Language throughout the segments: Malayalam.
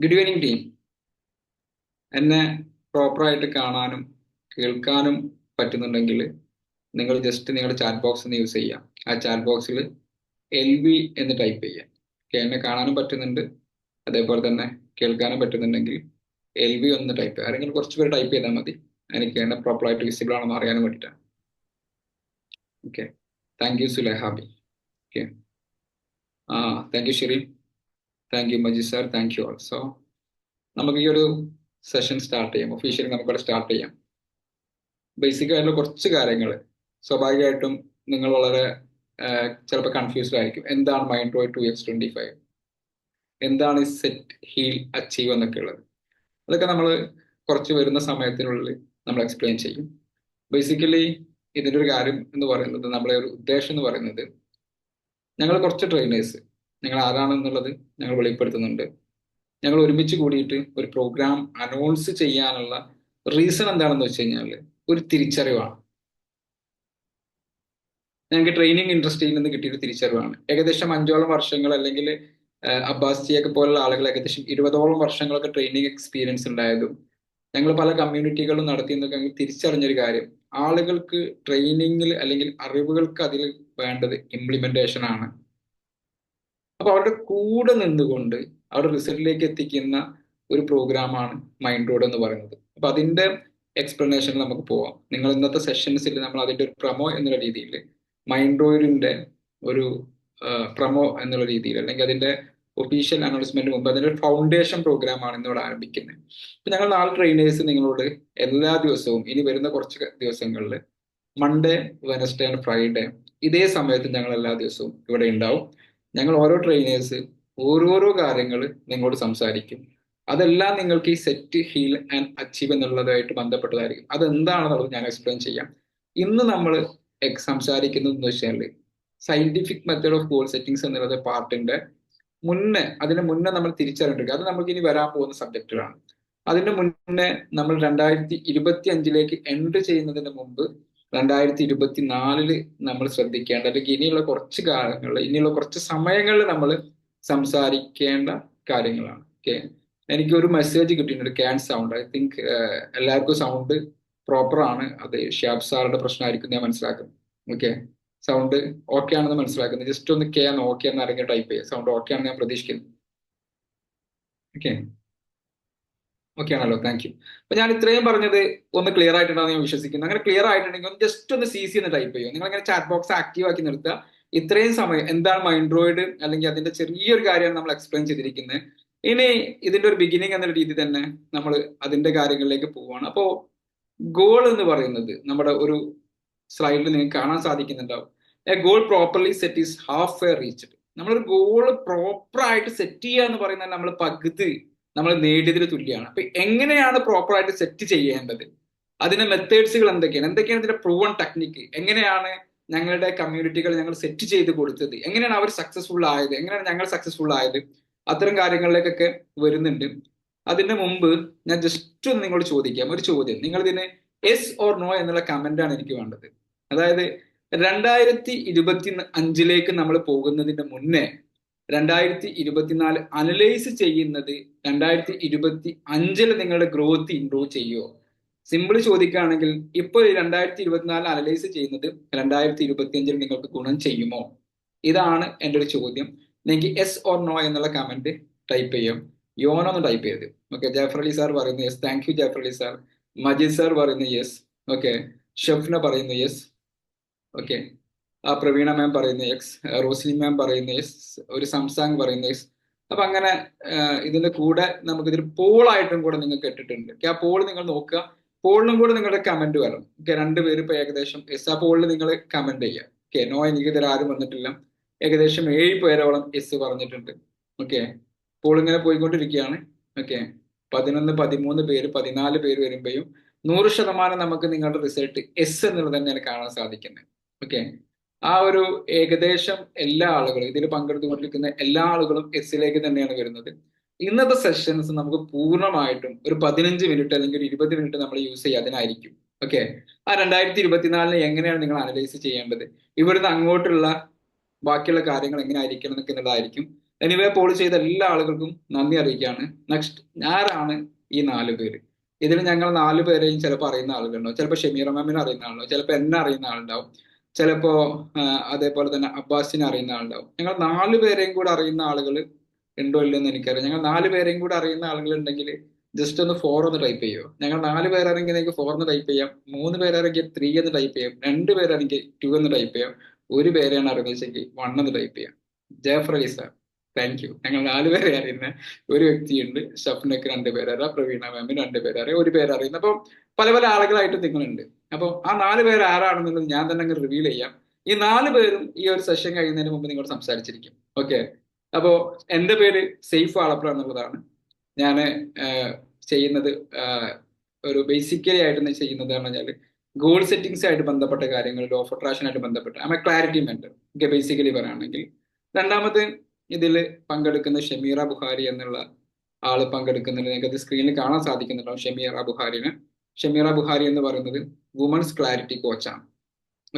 Good evening team. എന്നെ പ്രോപ്പറായിട്ട് കാണാനും കേൾക്കാനും പറ്റുന്നുണ്ടെങ്കിൽ നിങ്ങൾ ജസ്റ്റ് നിങ്ങളുടെ ചാറ്റ് ബോക്സ് ഒന്ന് യൂസ് ചെയ്യാം. ആ ചാറ്റ് ബോക്സിൽ LV എന്ന് ടൈപ്പ് ചെയ്യാം. എന്നെ കാണാനും പറ്റുന്നുണ്ട്, അതേപോലെ തന്നെ കേൾക്കാനും പറ്റുന്നുണ്ടെങ്കിൽ LV ഒന്ന് ടൈപ്പ് ചെയ്യുക. ആരെങ്കിലും കുറച്ച് പേര് ടൈപ്പ് ചെയ്താൽ മതി. എനിക്ക് എന്നെ പ്രോപ്പറായിട്ട് വിസിബിൾ ആണെന്ന് അറിയാനും വേണ്ടിയിട്ടാണ്. Okay, thank you Sulaihabi. Okay, thank you Shirin, thank you Majeed sir, thank you also. നമുക്ക് ഈ ഒരു സെഷൻ സ്റ്റാർട്ട് ചെയ്യാം. ഒഫീഷ്യലി നമുക്കവിടെ സ്റ്റാർട്ട് ചെയ്യാം. ബേസിക് ആയിട്ടുള്ള കുറച്ച് കാര്യങ്ങൾ സ്വാഭാവികമായിട്ടും നിങ്ങൾ വളരെ ചിലപ്പോൾ കൺഫ്യൂസ്ഡ് ആയിരിക്കും. എന്താണ് മൈൻഡ്രോയിഡ് 2x25, എന്താണ് സെറ്റ് ഹീൽ അച്ചീവ് എന്നൊക്കെ ഉള്ളത്. അതൊക്കെ നമ്മൾ കുറച്ച് വരുന്ന സമയത്തിനുള്ളിൽ നമ്മൾ എക്സ്പ്ലെയിൻ ചെയ്യും. ബേസിക്കലി ഇതിൻ്റെ ഒരു കാര്യം എന്ന് പറയുന്നത്, നമ്മളെ ഒരു ഉദ്ദേശം എന്ന് പറയുന്നത്, ഞങ്ങൾ കുറച്ച് ട്രെയിനേഴ്സ്, ഞങ്ങൾ ആരാണെന്നുള്ളത് ഞങ്ങൾ വെളിപ്പെടുത്തുന്നുണ്ട്. ഞങ്ങൾ ഒരുമിച്ച് കൂടിയിട്ട് ഒരു പ്രോഗ്രാം അനൗൺസ് ചെയ്യാനുള്ള റീസൺ എന്താണെന്ന് വെച്ച് കഴിഞ്ഞാൽ ഒരു തിരിച്ചറിവാണ്. ഞങ്ങൾക്ക് ട്രെയിനിങ് ഇൻഡസ്ട്രിയിൽ നിന്ന് കിട്ടിയൊരു തിരിച്ചറിവാണ്. ഏകദേശം 5ഓളം വർഷങ്ങൾ, അല്ലെങ്കിൽ അബ്ബാസ് ജിയൊക്കെ പോലുള്ള ആളുകൾ ഏകദേശം 20ഓളം വർഷങ്ങളൊക്കെ ട്രെയിനിങ് എക്സ്പീരിയൻസ് ഉണ്ടായതും ഞങ്ങൾ പല കമ്മ്യൂണിറ്റികളും നടത്തിയെന്നൊക്കെ ഞങ്ങൾ തിരിച്ചറിഞ്ഞൊരു കാര്യം, ആളുകൾക്ക് ട്രെയിനിങ്ങിൽ അല്ലെങ്കിൽ അറിവുകൾക്ക് അതിൽ വേണ്ടത് ഇംപ്ലിമെന്റേഷൻ ആണ്. അപ്പൊ അവരുടെ കൂടെ നിന്നുകൊണ്ട് അവരുടെ റിസൾട്ടിലേക്ക് എത്തിക്കുന്ന ഒരു പ്രോഗ്രാമാണ് മൈൻഡ് എന്ന് പറയുന്നത്. അപ്പൊ അതിന്റെ എക്സ്പ്ലനേഷനിൽ നമുക്ക് പോവാം. നിങ്ങൾ ഇന്നത്തെ സെഷൻസിൽ നമ്മൾ അതിന്റെ ഒരു പ്രമോ എന്നുള്ള രീതിയിൽ മൈൻഡ്രോയിഡിന്റെ ഒരു പ്രമോ എന്നുള്ള രീതിയിൽ, അല്ലെങ്കിൽ അതിന്റെ ഒഫീഷ്യൽ അനൗൺസ്മെന്റ് മുമ്പ് അതിന്റെ ഒരു ഫൗണ്ടേഷൻ പ്രോഗ്രാം ആണ് ഇന്നിവിടെ ആരംഭിക്കുന്നത്. ഇപ്പൊ ഞങ്ങൾ 4 ട്രെയിനേഴ്സ് നിങ്ങളോട് എല്ലാ ദിവസവും ഇനി വരുന്ന കുറച്ച് ദിവസങ്ങളിൽ മൺഡേ, വെനസ്ഡേ ആൻഡ് ഫ്രൈഡേ ഇതേ സമയത്ത് ഞങ്ങൾ എല്ലാ ദിവസവും ഇവിടെ ഉണ്ടാവും. ഞങ്ങൾ ഓരോ ട്രെയിനേഴ്സ് ഓരോരോ കാര്യങ്ങൾ നിങ്ങളോട് സംസാരിക്കും. അതെല്ലാം നിങ്ങൾക്ക് ഈ സെറ്റ് ഹീൽ ആൻഡ് അച്ചീവ് എന്നുള്ളതായിട്ട് ബന്ധപ്പെട്ടതായിരിക്കും. അതെന്താണെന്നുള്ളത് ഞാൻ എക്സ്പ്ലെയിൻ ചെയ്യാം. ഇന്ന് നമ്മൾ സംസാരിക്കുന്നത് എന്ന് വെച്ചാൽ scientific method of goal settings എന്നുള്ള പാർട്ടിന്റെ അതിന് മുന്നേ നമ്മൾ തിരിച്ചറിഞ്ഞിരിക്കുക. അത് നമുക്ക് ഇനി വരാൻ പോകുന്ന സബ്ജക്റ്റുകളാണ്. അതിന്റെ മുന്നേ നമ്മൾ 2025 എൻട്രി ചെയ്യുന്നതിന് മുമ്പ് 2024 നമ്മൾ ശ്രദ്ധിക്കേണ്ട, അല്ലെങ്കിൽ ഇനിയുള്ള കുറച്ച് കാലങ്ങളിൽ, ഇനിയുള്ള കുറച്ച് സമയങ്ങളിൽ നമ്മൾ സംസാരിക്കേണ്ട കാര്യങ്ങളാണ്. ഓക്കെ, എനിക്ക് ഒരു മെസ്സേജ് കിട്ടിയിട്ടുണ്ട്, ക്യാൻ സൗണ്ട്. ഐ തിങ്ക് എല്ലാവർക്കും സൗണ്ട് പ്രോപ്പർ ആണ്. അത് ഷിയാബ് സാറിന്റെ പ്രശ്നമായിരിക്കും ഞാൻ മനസ്സിലാക്കുന്നു. ഓക്കെ, സൗണ്ട് ഓക്കെ ആണെന്ന് മനസ്സിലാക്കുന്നു. ജസ്റ്റ് ഒന്ന് ക്യാൻ ഓക്കെ എന്ന് ആരെങ്കിലും ടൈപ്പ് ചെയ്യുക. സൗണ്ട് ഓക്കെ ആണെന്ന് ഞാൻ പ്രതീക്ഷിക്കുന്നു. ഓക്കെ, ഓക്കെ ആണല്ലോ, താങ്ക് യു. അപ്പൊ ഞാൻ ഇത്രയും പറഞ്ഞത് ഒന്ന് ക്ലിയർ ആയിട്ടുണ്ടാവും ഞാൻ വിശ്വസിക്കുന്നു. അങ്ങനെ ക്ലിയർ ആയിട്ടുണ്ടെങ്കിൽ ഒന്ന് ജസ്റ്റ് ഒന്ന് CC എന്ന് ടൈപ്പ് ചെയ്യുക. നിങ്ങൾ അങ്ങനെ ചാറ്റ് ബോക്സ് ആക്റ്റീവ് ആക്കി നിർത്തുക. ഇത്രയും സമയം എന്താണ് മൈൻഡ്രോയിഡ്, അല്ലെങ്കിൽ അതിന്റെ ചെറിയൊരു കാര്യമാണ് നമ്മൾ എക്സ്പ്ലെയിൻ ചെയ്തിരിക്കുന്നത്. ഇനി ഇതിന്റെ ഒരു ബിഗിനിങ് എന്ന രീതി തന്നെ നമ്മൾ അതിന്റെ കാര്യങ്ങളിലേക്ക് പോവുകയാണ്. അപ്പോ ഗോൾ എന്ന് പറയുന്നത് നമ്മുടെ ഒരു സ്ലൈഡിൽ നിങ്ങൾക്ക് കാണാൻ സാധിക്കുന്നുണ്ടാവും. A goal properly set is half a reached. നമ്മളൊരു ഗോൾ പ്രോപ്പർ ആയിട്ട് സെറ്റ് ചെയ്യുക എന്ന് പറയുന്നത് നമ്മൾ പകുതി നമ്മൾ നേടിയതിന് തുല്യമാണ്. അപ്പൊ എങ്ങനെയാണ് പ്രോപ്പർ ആയിട്ട് സെറ്റ് ചെയ്യേണ്ടത്, അതിന്റെ മെത്തേഡ്സുകൾ എന്തൊക്കെയാണ് ഇതിന്റെ പ്രൂവൺ ടെക്നിക്ക്, എങ്ങനെയാണ് ഞങ്ങളുടെ കമ്മ്യൂണിറ്റികൾ ഞങ്ങൾ സെറ്റ് ചെയ്ത് കൊടുത്തത്, എങ്ങനെയാണ് അവർ സക്സസ്ഫുൾ ആയത്, എങ്ങനെയാണ് ഞങ്ങൾ സക്സസ്ഫുൾ ആയത്, അത്തരം കാര്യങ്ങളിലേക്കൊക്കെ വരുന്നുണ്ട്. അതിന് മുമ്പ് ഞാൻ ജസ്റ്റ് ഒന്ന് നിങ്ങളോട് ചോദിക്കാം ഒരു ചോദ്യം. നിങ്ങൾ ഇതിന് യെസ് ഓർ നോ എന്നുള്ള കമന്റ് ആണ് എനിക്ക് വേണ്ടത്. അതായത് 2025 നമ്മൾ പോകുന്നതിന്റെ മുന്നേ 2024 അനലൈസ് ചെയ്യുന്നത് 2025 നിങ്ങളുടെ ഗ്രോത്ത് ഇംപ്രൂവ് ചെയ്യുമോ? സിമ്പിൾ ചോദിക്കുകയാണെങ്കിൽ ഇപ്പോൾ 2024 അനലൈസ് ചെയ്യുന്നത് 2025 നിങ്ങൾക്ക് ഗുണം ചെയ്യുമോ? ഇതാണ് എൻ്റെ ഒരു ചോദ്യം. നിങ്ങൾക്ക് യെസ് ഓർ നോ എന്നുള്ള കമന്റ് ടൈപ്പ് ചെയ്യാം. യോനോ എന്ന് ടൈപ്പ് ചെയ്ത്. ഓക്കെ, ജാഫർ അലി സാർ പറയുന്നു yes. Thank you Jafar Ali sir. Majeed sir പറയുന്നു യെസ്. ഓക്കെ, ഷെഫ്ന പറയുന്നു യെസ്. ഓക്കെ, പ്രവീണ മാം പറയുന്ന എക്സ്, റോസ്ലി മാം പറയുന്ന എസ്, ഒരു സംസാങ് പറയുന്ന എസ്. അപ്പൊ അങ്ങനെ ഇതിന്റെ കൂടെ നമുക്ക് ഇതിൽ പോളായിട്ടും കൂടെ നിങ്ങൾക്ക് ഇട്ടിട്ടുണ്ട്. ആ പോൾ നിങ്ങൾ നോക്കുക. പോളിനും കൂടെ നിങ്ങളുടെ കമന്റ് വരണം. ഓക്കെ, 2 പേര് ഇപ്പൊ ഏകദേശം എസ്. ആ പോളിൽ നിങ്ങൾ കമന്റ് ചെയ്യുക. ഓക്കെ, നോ എനിക്ക് ഇതിൽ ആരും വന്നിട്ടില്ല. ഏകദേശം 7 പേരോളം എസ് പറഞ്ഞിട്ടുണ്ട്. ഓക്കെ, പോൾ ഇങ്ങനെ പോയിക്കൊണ്ടിരിക്കുകയാണ്. ഓക്കെ, 11, 13 പേര്, 14 പേര് വരുമ്പോഴും 100% നമുക്ക് നിങ്ങളുടെ റിസൾട്ട് എസ് എന്നുള്ളത് തന്നെയാണ് കാണാൻ സാധിക്കുന്നത്. ഓക്കെ, ആ ഒരു ഏകദേശം എല്ലാ ആളുകളും ഇതിൽ പങ്കെടുത്തുകൊണ്ടിരിക്കുന്ന എല്ലാ ആളുകളും എസിലേക്ക് തന്നെയാണ് വരുന്നത്. ഇന്നത്തെ സെഷൻസ് നമുക്ക് പൂർണ്ണമായിട്ടും ഒരു 15 മിനിറ്റ് അല്ലെങ്കിൽ ഒരു 20 മിനിറ്റ് നമ്മൾ യൂസ് ചെയ്യുക അതിനായിരിക്കും. ഓക്കെ, ആ 2024 എങ്ങനെയാണ് നിങ്ങൾ അനലൈസ് ചെയ്യേണ്ടത്, ഇവിടുന്ന് അങ്ങോട്ടുള്ള ബാക്കിയുള്ള കാര്യങ്ങൾ എങ്ങനെ ആയിരിക്കണം എന്നൊക്കെ എന്നുള്ളതായിരിക്കും എനിവേ പോൾ ചെയ്ത എല്ലാ ആളുകൾക്കും നന്ദി അറിയിക്കുകയാണ്. നെക്സ്റ്റ്, ആരാണ് ഈ 4 പേര്? ഇതിൽ ഞങ്ങൾ 4 പേരെയും ചിലപ്പോൾ അറിയുന്ന ആളുകളുണ്ടാവും, ചിലപ്പോൾ ഷമീറ മാമിനെ അറിയുന്ന ആളുണ്ടാവും, ചിലപ്പോൾ എന്നെ അറിയുന്ന ആളുണ്ടാവും, ചിലപ്പോ അതേപോലെ തന്നെ അബ്ബാസിനെ അറിയുന്ന ആളുണ്ടാവും. ഞങ്ങൾ 4 പേരെയും കൂടെ അറിയുന്ന ആളുകൾ ഉണ്ടോ ഇല്ലെന്ന് എനിക്കറിയാം. ഞങ്ങൾ 4 പേരെയും കൂടെ അറിയുന്ന ആളുകൾ ഉണ്ടെങ്കിൽ ജസ്റ്റ് ഒന്ന് 4 എന്ന് ടൈപ്പ് ചെയ്യുമോ? ഞങ്ങൾ 4 പേരാണെങ്കിൽ എനിക്ക് 4 എന്ന് ടൈപ്പ് ചെയ്യാം, 3 പേരാണെങ്കിൽ 3 എന്ന് ടൈപ്പ് ചെയ്യാം, 2 പേരാണെങ്കിൽ 2 എന്ന് ടൈപ്പ് ചെയ്യാം, 1 പേരെയാണ് അറിയുന്നതെങ്കിൽ 1 എന്ന് ടൈപ്പ് ചെയ്യാം. Jafar Ali sir, thank U. ഞങ്ങൾ 4 പേരെ അറിയുന്ന ഒരു വ്യക്തിയുണ്ട്. ഷഫ്നക്ക് 2 പേരറിയാം, പ്രവീണ മാമിന് 2 പേരറിയാം, 1 പേരറിയുന്ന. അപ്പം പല പല ആളുകളായിട്ട് നിങ്ങളുണ്ട്. അപ്പോൾ ആ 4 പേര് ആരാണെന്നുള്ളത് ഞാൻ തന്നെ അങ്ങ് റിവീൽ ചെയ്യാം. ഈ 4 പേരും ഈ ഒരു സെഷൻ കഴിയുന്നതിന് മുമ്പ് നിങ്ങളോട് സംസാരിച്ചിരിക്കും. ഓക്കെ. അപ്പോ എന്റെ പേര് സെയ്ഫ് ആളപ്ര എന്നുള്ളതാണ്. ഞാൻ ചെയ്യുന്നത് ഒരു ബേസിക്കലി ആയിട്ട് ചെയ്യുന്നത് പറഞ്ഞാൽ ഗോൾ സെറ്റിംഗ്സ് ആയിട്ട് ബന്ധപ്പെട്ട കാര്യങ്ങൾ, ലോ ഓഫ് അട്രാക്ഷൻ ആയിട്ട് ബന്ധപ്പെട്ട ക്ലാരിറ്റി മെന്റർ. ഓക്കെ, ബേസിക്കലി പറയുകയാണെങ്കിൽ. രണ്ടാമത് ഇതിൽ പങ്കെടുക്കുന്ന ഷമീറ ബുഖാരി എന്നുള്ള ആള് പങ്കെടുക്കുന്നുണ്ട്. നിങ്ങൾക്ക് സ്ക്രീനിൽ കാണാൻ സാധിക്കുന്നുണ്ടാവും ഷമീറ ബുഖാരിന്. ഷമീറ ബുഖാരി എന്ന് പറയുന്നത് വുമൻസ് ക്ലാരിറ്റി കോച്ചാണ്.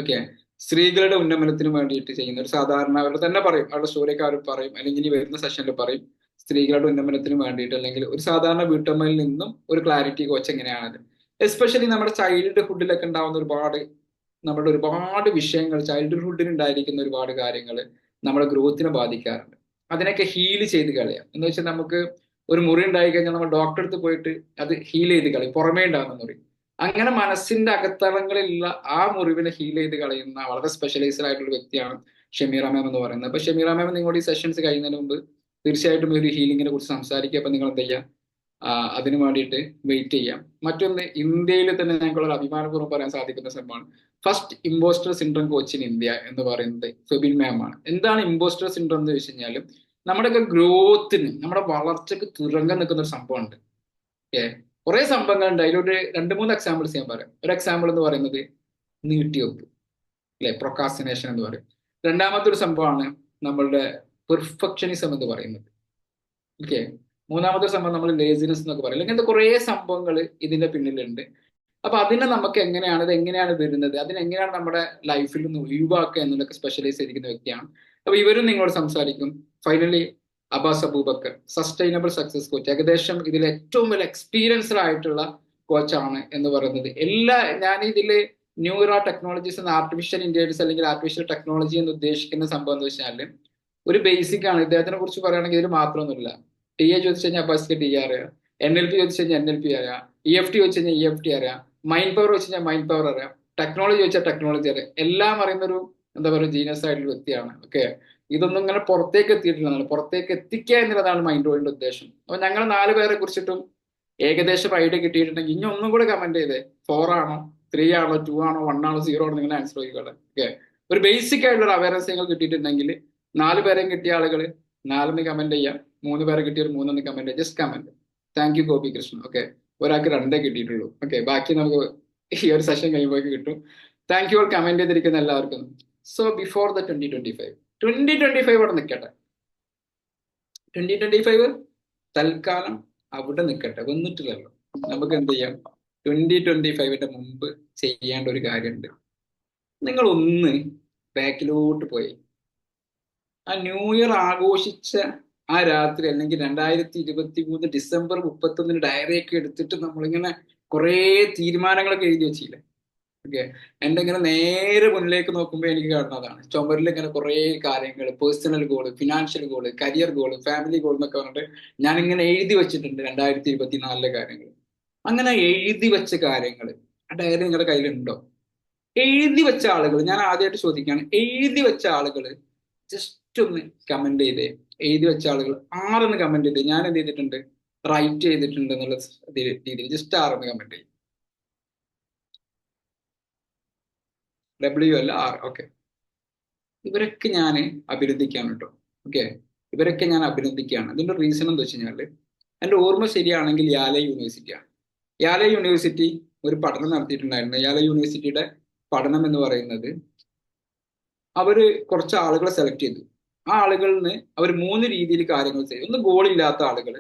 ഓക്കെ, സ്ത്രീകളുടെ ഉന്നമനത്തിന് വേണ്ടിയിട്ട് ചെയ്യുന്ന ഒരു സാധാരണ, അവരുടെ തന്നെ പറയും, അവരുടെ സ്റ്റോറിയൊക്കെ അവർ പറയും, അല്ലെങ്കിൽ ഇനി വരുന്ന സെഷനിൽ പറയും, സ്ത്രീകളുടെ ഉന്നമനത്തിന് വേണ്ടിയിട്ട് അല്ലെങ്കിൽ ഒരു സാധാരണ വീട്ടമ്മയിൽ നിന്നും ഒരു ക്ലാരിറ്റി കോച്ച് എങ്ങനെയാണത്. എസ്പെഷ്യലി നമ്മുടെ ചൈൽഡ്ഹുഡിലൊക്കെ ഉണ്ടാവുന്ന നമ്മുടെ ഒരുപാട് വിഷയങ്ങൾ, ചൈൽഡ്ഹുഡിൽ ഉണ്ടായിരിക്കുന്ന ഒരുപാട് കാര്യങ്ങൾ നമ്മുടെ ഗ്രോത്തിനെ ബാധിക്കാറുണ്ട്. അതിനൊക്കെ ഹീൽ ചെയ്ത് കളയാം. എന്ന് വെച്ചാൽ നമുക്ക് ഒരു മുറി ഉണ്ടായി കഴിഞ്ഞാൽ നമ്മൾ ഡോക്ടറെ അടുത്ത് പോയിട്ട് അത് ഹീൽ ചെയ്ത് കളയും, പുറമേ ഉണ്ടാകുന്ന മുറി. അങ്ങനെ മനസ്സിന്റെ അകത്തളങ്ങളിലുള്ള ആ മുറിവിനെ ഹീൽ ചെയ്ത് കളയുന്ന വളരെ സ്പെഷ്യലൈസ്ഡ് ആയിട്ടുള്ള വ്യക്തിയാണ് ഷമീറ മാം എന്ന് പറയുന്നത്. അപ്പൊ ഷമീറ മാം നിങ്ങളുടെ ഈ സെഷൻസ് കഴിയുന്നതിന് മുമ്പ് തീർച്ചയായിട്ടും ഒരു ഹീലിങ്ങിനെ കുറിച്ച് സംസാരിക്കുക. അപ്പൊ നിങ്ങൾ എന്ത് ചെയ്യുക, അതിനു വേണ്ടിയിട്ട് വെയിറ്റ് ചെയ്യാം. മറ്റൊന്ന്, ഇന്ത്യയിൽ തന്നെ ഞങ്ങൾക്ക് അഭിമാനപൂർവ്വം പറയാൻ സാധിക്കുന്ന സംഭവമാണ് first impostor syndrome coach in India എന്ന് പറയുന്നത് ഫെബിൻ മാം ആണ്. എന്താണ് ഇമ്പോസ്റ്റർ സിൻഡ്രോം എന്ന് ചോദിച്ചു കഴിഞ്ഞാൽ, നമ്മുടെയൊക്കെ ഗ്രോത്തിന്, നമ്മുടെ വളർച്ചക്ക് തുരങ്കം നിൽക്കുന്ന ഒരു സംഭവമുണ്ട്. ഓക്കെ, കുറെ സംഭവങ്ങളുണ്ട്. അതിലൊരു 2-3 എക്സാമ്പിൾസ് ഞാൻ പറയാം. ഒരു എക്സാമ്പിൾ എന്ന് പറയുന്നത് നീട്ടിവെപ്പ്, അല്ലെ, പ്രൊക്കാസിനേഷൻ എന്ന് പറയും. രണ്ടാമത്തെ ഒരു സംഭവമാണ് നമ്മളുടെ പെർഫെക്ഷനിസം എന്ന് പറയുന്നത്. ഓക്കെ, മൂന്നാമത്തെ സംഭവം നമ്മൾ ലേസിനെസ് എന്നൊക്കെ പറയും. ഇങ്ങനത്തെ കുറെ സംഭവങ്ങൾ ഇതിന്റെ പിന്നിലുണ്ട്. അപ്പൊ അതിനെ നമുക്ക് എങ്ങനെയാണ്, ഇത് എങ്ങനെയാണ് വരുന്നത്, അതിനെങ്ങനെയാണ് നമ്മുടെ ലൈഫിൽ നിന്ന് ഒഴിവാക്കുക എന്നുള്ളതൊക്കെ സ്പെഷ്യലൈസ് ചെയ്തിരിക്കുന്ന വ്യക്തിയാണ്. അപ്പൊ ഇവരും നിങ്ങളോട് സംസാരിക്കും. Finally Abbas Abubakar, sustainable success coach, ഏകദേശം ഇതിൽ ഏറ്റവും വലിയ എക്സ്പീരിയൻസ്ഡ് ആയിട്ടുള്ള കോച്ചാണ് എന്ന് പറയുന്നത്. ഞാൻ ഇതില് ന്യൂറോ ടെക്നോളജീസ് എന്ന ആർട്ടിഫിഷ്യൽ ഇന്റലിജൻസ് അല്ലെങ്കിൽ ആർട്ടിഫിഷ്യൽ ടെക്നോളജി എന്ന് ഉദ്ദേശിക്കുന്ന സംഭവം എന്ന് വെച്ചാൽ ഒരു ബേസിക് ആണ്. ഇദ്ദേഹത്തിനെ കുറിച്ച് പറയുകയാണെങ്കിൽ ഇതിൽ മാത്രമൊന്നുമില്ല. ടി എ ചോദിച്ചു കഴിഞ്ഞാൽ അബ്ബാസിക്ക് ടി എ അറിയാം, NLP ചോദിച്ചു കഴിഞ്ഞാൽ NLP അറിയാം, EFT ചോദിച്ചു കഴിഞ്ഞാൽ EFT അറിയാം, മൈൻഡ് പവർ വെച്ച് കഴിഞ്ഞാൽ മൈൻഡ് പവർ അറിയാം, ടെക്നോളജി ചോദിച്ചാൽ ടെക്നോളജി അറിയാം. എല്ലാം അറിയുന്ന ഒരു എന്താ പറയുക ജീനിയസ് ആയിട്ടുള്ള വ്യക്തിയാണ്. ഓക്കെ, ഇതൊന്നും ഇങ്ങനെ പുറത്തേക്ക് എത്തിയിട്ടില്ല, പുറത്തേക്ക് എത്തിക്കുക എന്നുള്ളതാണ് മൈൻഡ് റോയിന്റെ ഉദ്ദേശം. അപ്പൊ ഞങ്ങൾ 4 പേരെ കുറിച്ചിട്ടും ഏകദേശം ഐഡിയ കിട്ടിയിട്ടുണ്ടെങ്കിൽ ഇനി ഒന്നും കൂടെ കമന്റ് ചെയ്തേ. 4 ആണോ, 3 ആണോ, 2 ആണോ, 1 ആണോ, 0 ആണോ, നിങ്ങൾ ആൻസർ ചെയ്തോളെ. ഓക്കെ, ഒരു ബേസിക് ആയിട്ടുള്ള അവയർനെസ് നിങ്ങൾ കിട്ടിയിട്ടുണ്ടെങ്കിൽ 4 പേരെയും കിട്ടിയ ആളുകൾ 4 കമന്റ് ചെയ്യാം, 3 പേരെ കിട്ടിയ 3 comment, just comment. Thank you Gopi Krishnan. Okay, ഒരാൾക്ക് 2 കിട്ടിയിട്ടുള്ളൂ. ഓക്കെ, ബാക്കി നമുക്ക് ഈ ഒരു സെഷൻ കഴിയുമ്പോഴേക്ക് കിട്ടും. താങ്ക് യു ഓൾ കമന്റ് ചെയ്തിരിക്കുന്ന എല്ലാവർക്കും. സോ ബിഫോർ ദ 2025 അവിടെ നിൽക്കട്ടെ. 2025 തൽക്കാലം അവിടെ നിൽക്കട്ടെ, വന്നിട്ടില്ലല്ലോ. നമുക്ക് എന്ത് ചെയ്യാം, 2025ന്റെ മുമ്പ് ചെയ്യേണ്ട ഒരു കാര്യമുണ്ട്. നിങ്ങൾ ഒന്ന് ബാക്കിലോട്ട് പോയി ആ ന്യൂ ഇയർ ആഘോഷിച്ച ആ രാത്രി, അല്ലെങ്കിൽ 2023 ഡിസംബർ 31 ഡയറിയൊക്കെ എടുത്തിട്ട് നമ്മളിങ്ങനെ കുറെ തീരുമാനങ്ങളൊക്കെ എഴുതി വെച്ചില്ലേ. ഓക്കെ, എന്റെ ഇങ്ങനെ നേരെ മുന്നിലേക്ക് നോക്കുമ്പോൾ എനിക്ക് കാണുന്നതാണ് ചുമരിൽ ഇങ്ങനെ കുറെ കാര്യങ്ങൾ, personal goal, financial goal, career goal, family goal എന്നൊക്കെ പറഞ്ഞിട്ട് ഞാൻ ഇങ്ങനെ എഴുതി വെച്ചിട്ടുണ്ട് 2024 കാര്യങ്ങൾ. അങ്ങനെ എഴുതി വെച്ച കാര്യങ്ങൾ ആ ഡയറി നിങ്ങളുടെ കയ്യിലുണ്ടോ? എഴുതി വെച്ച ആളുകൾ, ഞാൻ ആദ്യമായിട്ട് ചോദിക്കുകയാണ്, എഴുതി വെച്ച ആളുകൾ ജസ്റ്റ് ഒന്ന് കമന്റ് ചെയ്തേ. എഴുതി വെച്ച ആളുകൾ 6 കമന്റ് ചെയ്തേ. ഞാൻ എന്ത് ചെയ്തിട്ടുണ്ട്, റൈറ്റ് ചെയ്തിട്ടുണ്ട് എന്നുള്ള രീതിയിൽ ജസ്റ്റ് 6 കമന്റ് ചെയ്യും. W അല്ല R. ഓക്കെ, ഇവരൊക്കെ ഞാൻ അഭിനന്ദിക്കുകയാണ് കേട്ടോ. ഓക്കെ, ഇവരൊക്കെ ഞാൻ അഭിനന്ദിക്കുകയാണ്. അതിന്റെ റീസൺ എന്താ വെച്ച് കഴിഞ്ഞാൽ, എൻ്റെ ഓർമ്മ ശരിയാണെങ്കിൽ യാലെ യൂണിവേഴ്സിറ്റിയാണ്. യാലെ യൂണിവേഴ്സിറ്റി ഒരു പഠനം നടത്തിയിട്ടുണ്ടായിരുന്നു. യാലെ യൂണിവേഴ്സിറ്റിയുടെ പഠനം എന്ന് പറയുന്നത്, അവര് കുറച്ച് ആളുകളെ സെലക്ട് ചെയ്തു. ആ ആളുകളിൽ നിന്ന് അവർ 3 രീതിയിൽ കാര്യങ്ങൾ ചെയ്തു. ഒന്ന് ഗോൾ ഇല്ലാത്ത ആളുകൾ,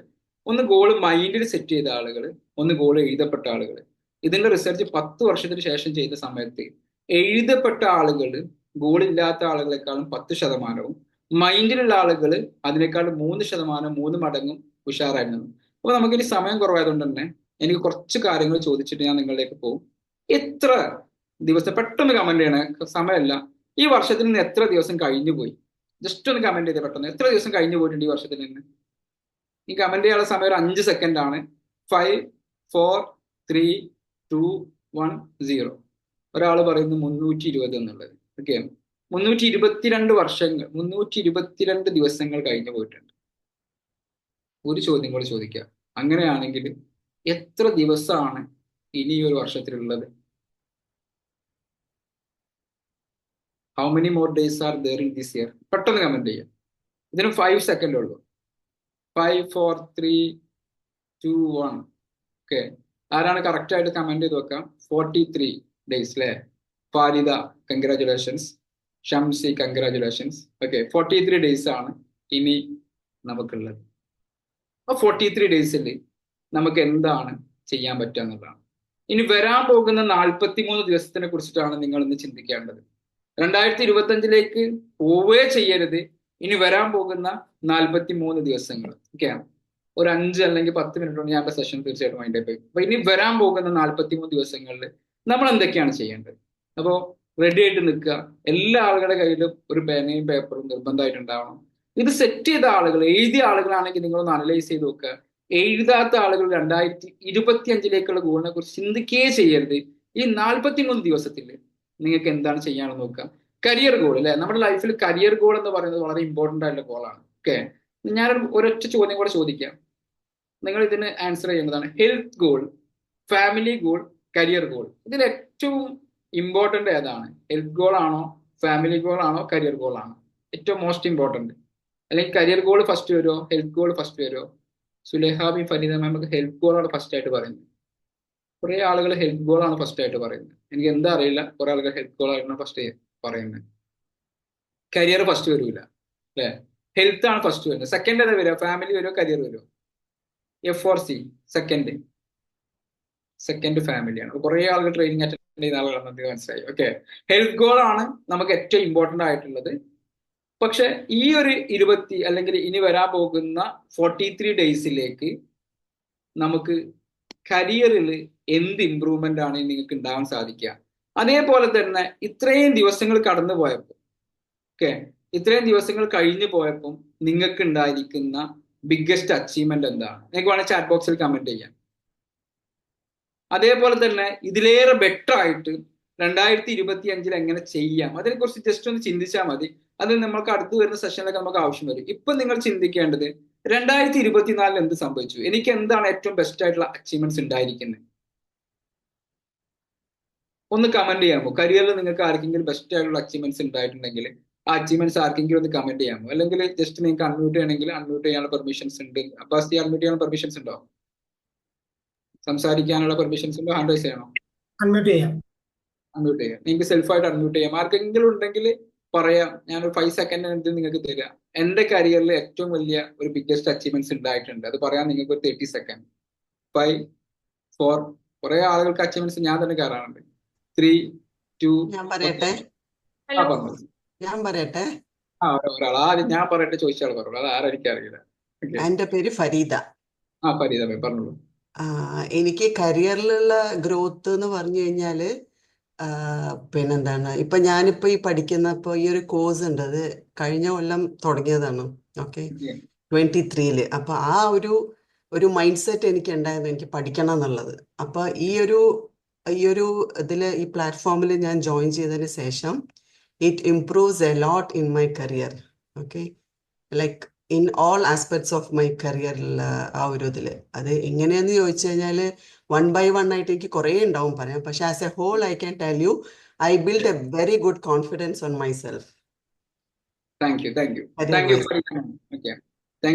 ഒന്ന് ഗോൾ മൈൻഡിൽ സെറ്റ് ചെയ്ത ആളുകൾ, ഒന്ന് ഗോൾ എഴുതപ്പെട്ട ആളുകൾ. ഇതിന്റെ റിസർച്ച് 10 വർഷത്തിന് ശേഷം ചെയ്ത സമയത്ത് എഴുതപ്പെട്ട ആളുകൾ ഗോൾ ഇല്ലാത്ത ആളുകളെക്കാളും 10%, മൈൻഡിലുള്ള ആളുകൾ അതിനേക്കാൾ 3%, 3 മടങ്ങും ഉഷാറായിരുന്നു. അപ്പൊ നമുക്കിനി സമയം കുറവായതുകൊണ്ട് തന്നെ എനിക്ക് കുറച്ച് കാര്യങ്ങൾ ചോദിച്ചിട്ട് ഞാൻ നിങ്ങളിലേക്ക് പോകും. എത്ര ദിവസം, പെട്ടെന്ന് കമന്റ് ചെയ്യണേ, സമയമല്ല. ഈ വർഷത്തിൽ നിന്ന് എത്ര ദിവസം കഴിഞ്ഞു പോയി? ജസ്റ്റ് ഒന്ന് കമന്റ് ചെയ്തേ പെട്ടെന്ന്. എത്ര ദിവസം കഴിഞ്ഞു പോയിട്ടുണ്ട് ഈ വർഷത്തിൽ നിന്ന്? ഈ കമന്റ് ചെയ്യാനുള്ള സമയം ഒരു 5 സെക്കൻഡ് ആണ്. 5, 4, 3, 2, 1, 0. ഒരാൾ പറയുന്നു 320 എന്നുള്ളത്. ഓക്കെ, 322 ദിവസങ്ങൾ കഴിഞ്ഞു പോയിട്ടുണ്ട്. ഒരു ചോദ്യം കൂടെ ചോദിക്കുക. അങ്ങനെയാണെങ്കിൽ എത്ര ദിവസമാണ് ഇനി ഒരു വർഷത്തിലുള്ളത്? How many more days are there in this year? പെട്ടെന്ന് കമന്റ് ചെയ്യാം. ഇതിന് 5 സെക്കൻഡ് ഉള്ളൂ. 5, 4, 3, 2, 1. ഓക്കെ, ആരാണ് കറക്റ്റ് ആയിട്ട് കമന്റ് ചെയ്ത് വെക്കാം? 43 ഡേയ്സ് അല്ലേ? Farida, congratulations. Shamsi, congratulations. Okay, 43 days ആണ് ഇനി നമുക്കുള്ളത്. ആ 43 ഡേയ്സിൽ നമുക്ക് എന്താണ് ചെയ്യാൻ പറ്റുക എന്നുള്ളതാണ്. ഇനി വരാൻ പോകുന്ന 43 ദിവസത്തിനെ കുറിച്ചിട്ടാണ് നിങ്ങൾ ഇന്ന് ചിന്തിക്കേണ്ടത്. 2025 പോവേ ചെയ്യരുത്. ഇനി വരാൻ പോകുന്ന 43 ദിവസങ്ങൾ. ഓക്കെ, ഒരു 5 അല്ലെങ്കിൽ 10 മിനിറ്റ് കൊണ്ട് ഞാൻ സെഷൻ തീർച്ചയായിട്ടും മൈൻഡ് പോയി. അപ്പൊ ഇനി വരാൻ പോകുന്ന 43 ദിവസങ്ങളിൽ നമ്മൾ എന്തൊക്കെയാണ് ചെയ്യേണ്ടത്? അപ്പോൾ റെഡി ആയിട്ട് നിൽക്കുക. എല്ലാ ആളുകളുടെ കയ്യിലും ഒരു പേനയും പേപ്പറും നിർബന്ധമായിട്ട് ഉണ്ടാവണം. ഇത് സെറ്റ് ചെയ്ത ആളുകൾ, എഴുതിയ ആളുകളാണെങ്കിൽ നിങ്ങളൊന്ന് അനലൈസ് ചെയ്ത് നോക്കുക. എഴുതാത്ത ആളുകൾ 2025 ഗോളിനെ കുറിച്ച് ചിന്തിക്കുകയേ ചെയ്യരുത്. ഈ 43 ദിവസത്തിൽ നിങ്ങൾക്ക് എന്താണ് ചെയ്യാണെന്ന് നോക്കുക. കരിയർ ഗോൾ അല്ലെ, നമ്മുടെ ലൈഫിൽ കരിയർ ഗോൾ എന്ന് പറയുന്നത് വളരെ ഇമ്പോർട്ടന്റ് ആയിട്ടുള്ള ഗോളാണ്. ഓക്കെ, ഞാൻ ഒരൊറ്റ ചോദ്യം കൂടെ ചോദിക്കാം, നിങ്ങൾ ഇതിന് ആൻസർ ചെയ്യുന്നതാണ്. Health goal, family goal, career goal, ഇതിൽ ഏറ്റവും ഇമ്പോർട്ടന്റ് ഏതാണ്? ഹെൽത്ത് ഗോൾ ആണോ, ഫാമിലി ഗോൾ ആണോ, കരിയർ ഗോൾ ആണോ ഏറ്റവും മോസ്റ്റ് ഇമ്പോർട്ടന്റ്? അല്ലെങ്കിൽ കരിയർ ഗോൾ ഫസ്റ്റ് വരുമോ, ഹെൽത്ത് ഗോൾ ഫസ്റ്റ് വരുമോ? സുലേഹാബി, ഫരീദ മാമൊക്കെ ഹെൽത്ത് ഗോളാണ് ഫസ്റ്റ് ആയിട്ട് പറയുന്നത്. കുറെ ആളുകൾ ഹെൽത്ത് ഗോൾ ആണ് ഫസ്റ്റ് ആയിട്ട് പറയുന്നത്. എനിക്ക് എന്താ അറിയില്ല, കുറെ ആളുകൾ ഹെൽത്ത് ഗോൾ ആയിട്ടാണ് ഫസ്റ്റ് പറയുന്നത്. കരിയർ ഫസ്റ്റ് വരൂല അല്ലെ? ഹെൽത്ത് ആണ് ഫസ്റ്റ് വരുന്നത്. സെക്കൻഡ് ഏതാ വരിക? ഫാമിലി വരുമോ, കരിയർ വരുമോ? F4C സെക്കൻഡ് ഫാമിലിയാണ്. കുറെ ആളുകൾ ട്രെയിനിങ് അറ്റൻഡ് ചെയ്യുന്ന ആളുകളാണെന്ന് മനസ്സിലായി. ഓക്കെ, ഹെൽത്ത് ഗോൾ ആണ് നമുക്ക് ഏറ്റവും ഇമ്പോർട്ടന്റ് ആയിട്ടുള്ളത്. പക്ഷെ ഈ ഒരു 20 അല്ലെങ്കിൽ ഇനി വരാൻ പോകുന്ന 43 ഡേയ്സിലേക്ക് നമുക്ക് കരിയറിൽ എന്ത് ഇമ്പ്രൂവ്മെന്റ് ആണ് നിങ്ങൾക്ക് ഉണ്ടാവാൻ സാധിക്കുക? അതേപോലെ തന്നെ ഇത്രയും ദിവസങ്ങൾ കടന്നു പോയപ്പോൾ, ഓക്കെ, ഇത്രയും ദിവസങ്ങൾ കഴിഞ്ഞു പോയപ്പോൾ നിങ്ങൾക്ക് ഉണ്ടായിരിക്കുന്ന ബിഗ്ഗസ്റ്റ് അച്ചീവ്മെന്റ് എന്താണ്? നിങ്ങൾക്ക് വേണമെങ്കിൽ ചാറ്റ് ബോക്സിൽ കമന്റ് ചെയ്യാം. അതേപോലെ തന്നെ ഇതിലേറെ ബെറ്റർ ആയിട്ട് 2025 എങ്ങനെ ചെയ്യാം, അതിനെക്കുറിച്ച് ജസ്റ്റ് ഒന്ന് ചിന്തിച്ചാൽ മതി. അത് നമ്മൾക്ക് അടുത്ത് വരുന്ന സെഷനിലൊക്കെ നമുക്ക് ആവശ്യം വരും. ഇപ്പൊ നിങ്ങൾ ചിന്തിക്കേണ്ടത് 2024 എന്ത് സംഭവിച്ചു, എനിക്ക് എന്താണ് ഏറ്റവും ബെസ്റ്റ് ആയിട്ടുള്ള അച്ചീവ്മെന്റ്സ് ഉണ്ടായിരിക്കുന്നത്? ഒന്ന് കമന്റ് ചെയ്യാമോ? കരിയറിൽ നിങ്ങൾക്ക് ആർക്കെങ്കിലും ബെസ്റ്റ് ആയിട്ടുള്ള അച്ചീവ്മെന്റ്സ് ഉണ്ടായിട്ടുണ്ടെങ്കിൽ ആ അച്ചീവ്മെന്റ്സ് ആർക്കെങ്കിലും ഒന്ന് കമന്റ് ചെയ്യാമോ? അല്ലെങ്കിൽ ജസ്റ്റ് നിങ്ങൾക്ക് അൺമ്യൂട്ട് ചെയ്യണമെങ്കിൽ അൺമ്യൂട്ട് ചെയ്യാനുള്ള പെർമിഷൻസ് ഉണ്ട്. അബ്ബാസ്, അൺമ്യൂട്ട് ചെയ്യാനുള്ള പെർമിഷൻസ് ഉണ്ടോ? സംസാരിക്കാനുള്ള പെർമിഷൻസ് ഉണ്ടോ? ഹാൻഡ് റൈസ് ചെയ്യണോ? അൺമ്യൂട്ട് ചെയ്യാം. അൺമ്യൂട്ട് ചെയ്യാം. നിങ്ങൾക്ക് സെൽഫായിട്ട് അൺമ്യൂട്ട് ചെയ്യാം. ആർക്കെങ്കിലും ഉണ്ടെങ്കിൽ പറയാം. ഞാനൊരു 5 സെക്കൻഡ് നിങ്ങൾക്ക് തരാം. എന്റെ കരിയറിൽ ഏറ്റവും വലിയ ഒരു ബിഗ്ഗസ്റ്റ് അച്ചീവ്മെന്റ്സ് ഉണ്ടായിട്ടുണ്ട്, അത് പറയാൻ നിങ്ങൾക്ക് ഒരു 30 സെക്കൻഡ്. 5, 4, കുറെ ആളുകൾക്ക് അച്ചീവ്മെന്റ്സ് ഞാൻ തന്നെ കയറാറുണ്ട്. 3, 2, ഞാൻ പറയട്ടെ പറഞ്ഞു. ഞാൻ പറയട്ടെ ഒരാൾ ആദ്യം ഞാൻ പറയട്ടെ ചോദിച്ചാൽ പറഞ്ഞു. അത് ആരെനിക്ക് അറിയില്ല. എന്റെ പേര് ഫരീദ. ഫരീദ പറഞ്ഞോളൂ. എനിക്ക് കരിയറിലുള്ള ഗ്രോത്ത് എന്ന് പറഞ്ഞു കഴിഞ്ഞാല് പിന്നെന്താണ്, ഞാനിപ്പോ ഈ പഠിക്കുന്ന ഈ ഒരു കോഴ്സ് ഉണ്ട്, അത് കഴിഞ്ഞ കൊല്ലം തുടങ്ങിയതാണ്. ഓക്കെ, 23-ല്. അപ്പൊ ആ ഒരു മൈൻഡ് സെറ്റ് എനിക്ക് ഉണ്ടായിരുന്നു, എനിക്ക് പഠിക്കണം എന്നുള്ളത്. അപ്പൊ ഈ ഒരു ഇതില് ഈ പ്ലാറ്റ്ഫോമിൽ ഞാൻ ജോയിൻ ചെയ്തതിന് ശേഷം it improves a lot in my career. Okay, like in all aspects of my കരിയറിൽ. ആ ഒരു ഇതില് അത് എങ്ങനെയാന്ന് ചോദിച്ചു കഴിഞ്ഞാല് 1 by 1 ആയിട്ട് എനിക്ക് കുറേ ഉണ്ടാവും പറയാം. പക്ഷെ as a whole I can tell you I build a very good confidence on my self. Thank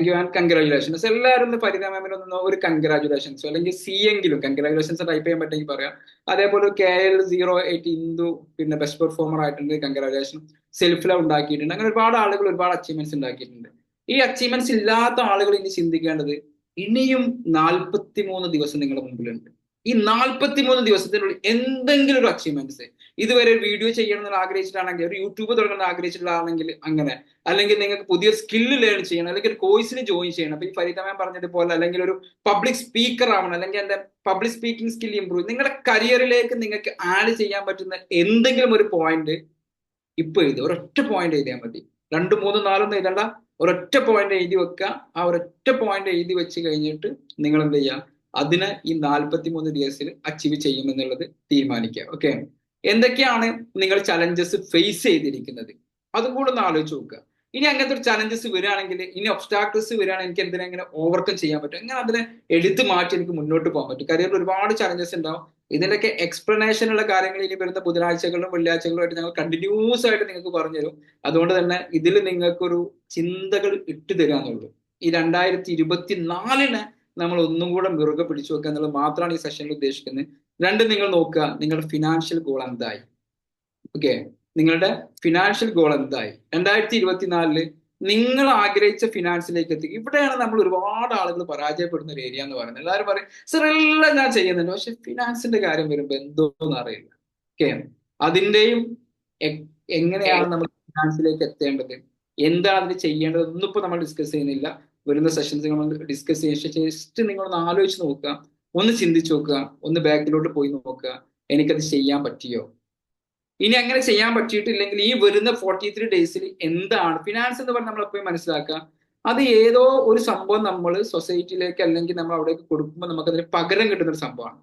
you and congratulations. എല്ലാവരും ഫരീദ മാമിനൊന്ന് ഒരു കൺഗ്രാജുലേഷൻസ് അല്ലെങ്കിൽ സി എങ്കിലും കൺഗ്രാജുലേഷൻസ് ടൈപ്പ് ചെയ്യാൻ പറ്റുമെങ്കിൽ പറയാം. അതേപോലെ KL08 ഇന്ദു പിന്നെ ബെസ്റ്റ് പെർഫോമർ ആയിട്ടുണ്ട്, കൺഗ്രാജുലേഷൻ. സെൽഫ് ലവ് ഉണ്ടാക്കിയിട്ടുണ്ട്. അങ്ങനെ ഒരുപാട് ആളുകൾ ഒരുപാട് അച്ചീവ്മെന്റ്സ് ഉണ്ടാക്കിയിട്ടുണ്ട്. ഈ അച്ചീവ്മെന്റ്സ് ഇല്ലാത്ത ആളുകൾ ഇനി ചിന്തിക്കേണ്ടത്, ഇനിയും 43 ദിവസം നിങ്ങളുടെ മുമ്പിലുണ്ട്. ഈ 43 ദിവസത്തിനുള്ളിൽ എന്തെങ്കിലും ഒരു അച്ചീവ്മെന്റ്സ്, ഇതുവരെ ഒരു വീഡിയോ ചെയ്യണം എന്ന് ആഗ്രഹിച്ചിട്ടാണെങ്കിൽ, ഒരു യൂട്യൂബ് തുടങ്ങണം എന്ന് ആഗ്രഹിച്ചിട്ടാണെങ്കിൽ അങ്ങനെ, അല്ലെങ്കിൽ നിങ്ങൾക്ക് പുതിയ സ്കില്ല് ലേൺ ചെയ്യണം, അല്ലെങ്കിൽ ഒരു കോഴ്സിന് ജോയിൻ ചെയ്യണം. അപ്പൊ ഈ ഫരീദ മാം പറഞ്ഞതുപോലെ, അല്ലെങ്കിൽ ഒരു പബ്ലിക് സ്പീക്കർ ആവണം, അല്ലെങ്കിൽ എന്റെ പബ്ലിക് സ്പീക്കിംഗ് സ്കിൽ ഇംപ്രൂവ്, നിങ്ങളുടെ കരിയറിലേക്ക് നിങ്ങൾക്ക് ആഡ് ചെയ്യാൻ പറ്റുന്ന എന്തെങ്കിലും ഒരു പോയിന്റ് ഇപ്പൊ എഴുതി, ഒരൊറ്റ പോയിന്റ് എഴുതിയാൽ മതി. 2, 3, 4 എഴുതണ്ട, ഒരൊറ്റ പോയിന്റ് എഴുതി വെക്കുക. ആ ഒരൊറ്റ പോയിന്റ് എഴുതി വെച്ച് കഴിഞ്ഞിട്ട് നിങ്ങൾ എന്ത് ചെയ്യുക, അതിനെ ഈ 43 ഡേയ്സിൽ അച്ചീവ് ചെയ്യുമെന്നുള്ളത് തീരുമാനിക്കുക. ഓക്കെ, എന്തൊക്കെയാണ് നിങ്ങൾ ചലഞ്ചസ് ഫേസ് ചെയ്തിരിക്കുന്നത്, അതും കൂടെ ഒന്ന് ആലോചിച്ച് നോക്കുക. ഇനി അങ്ങനത്തെ ഒരു ചലഞ്ചസ് വരികയാണെങ്കിൽ, ഇനി ഒബ്സ്റ്റാക്കിൾസ് വരികയാണെങ്കിൽ എനിക്ക് എന്തിനെ എങ്ങനെ ഓവർകം ചെയ്യാൻ പറ്റും, എങ്ങനെ അതിനെ എടുത്തു മാറ്റി എനിക്ക് മുന്നോട്ട് പോകാൻ പറ്റും. കരിയറിൽ ഒരുപാട് ചലഞ്ചസ് ഉണ്ടാവും. ഇതിന്റെയൊക്കെ എക്സ്പ്ലനേഷൻ ഉള്ള കാര്യങ്ങൾ ഇനി വരുന്ന ബുധനാഴ്ചകളിലും വെള്ളിയാഴ്ചകളിലും ആയിട്ട് ഞങ്ങൾ കണ്ടിന്യൂസ് ആയിട്ട് നിങ്ങൾക്ക് പറഞ്ഞു തരും. അതുകൊണ്ട് തന്നെ ഇതിൽ നിങ്ങൾക്കൊരു ചിന്തകൾ ഇട്ട് തരാന്നുള്ളൂ. ഈ 2024 നമ്മൾ ഒന്നും കൂടെ മുറുകെ പിടിച്ചു വെക്കുക എന്നുള്ളത് മാത്രമാണ് ഈ സെഷനിൽ ഉദ്ദേശിക്കുന്നത്. രണ്ട്, നിങ്ങൾ നോക്കുക നിങ്ങളുടെ ഫിനാൻഷ്യൽ ഗോൾ എന്തായി. ഓക്കെ, നിങ്ങളുടെ ഫിനാൻഷ്യൽ ഗോൾ എന്തായി. 2024 നിങ്ങൾ ആഗ്രഹിച്ച ഫിനാൻസിലേക്ക് എത്തിക്കും. ഇവിടെയാണ് നമ്മൾ ഒരുപാട് ആളുകൾ പരാജയപ്പെടുന്ന ഒരു ഏരിയ എന്ന് പറയുന്നത്. എല്ലാവരും പറയും സർ എല്ലാം ഞാൻ ചെയ്യുന്നുണ്ട്, പക്ഷെ ഫിനാൻസിന്റെ കാര്യം വരുമ്പോൾ എന്തോന്ന് അറിയില്ല. ഓക്കെ, അതിന്റെയും എങ്ങനെയാണ് നമ്മൾ ഫിനാൻസിലേക്ക് എത്തേണ്ടത്, എന്താണ് അതിന് ചെയ്യേണ്ടത് ഒന്നും ഇപ്പൊ നമ്മൾ ഡിസ്കസ് ചെയ്യുന്നില്ല. വരുന്ന സെഷൻസ് നമ്മൾ ഡിസ്കസ് ചെയ്യുക. ജസ്റ്റ് നിങ്ങളൊന്ന് ആലോചിച്ച് നോക്കുക, ഒന്ന് ചിന്തിച്ചു നോക്കുക, ഒന്ന് ബാക്കിലോട്ട് പോയി നോക്കുക, എനിക്കത് ചെയ്യാൻ പറ്റിയോ. ഇനി അങ്ങനെ ചെയ്യാൻ പറ്റിയിട്ടില്ലെങ്കിൽ ഈ വരുന്ന 43 ഡേയ്സിൽ എന്താണ് ഫിനാൻസ് എന്ന് പറഞ്ഞാൽ നമ്മൾ എപ്പോഴും മനസ്സിലാക്കുക, അത് ഏതോ ഒരു സംഭവം നമ്മൾ സൊസൈറ്റിയിലേക്ക് അല്ലെങ്കിൽ നമ്മൾ അവിടേക്ക് കൊടുക്കുമ്പോൾ നമുക്ക് അതിന് പകരം കിട്ടുന്ന ഒരു സംഭവമാണ്.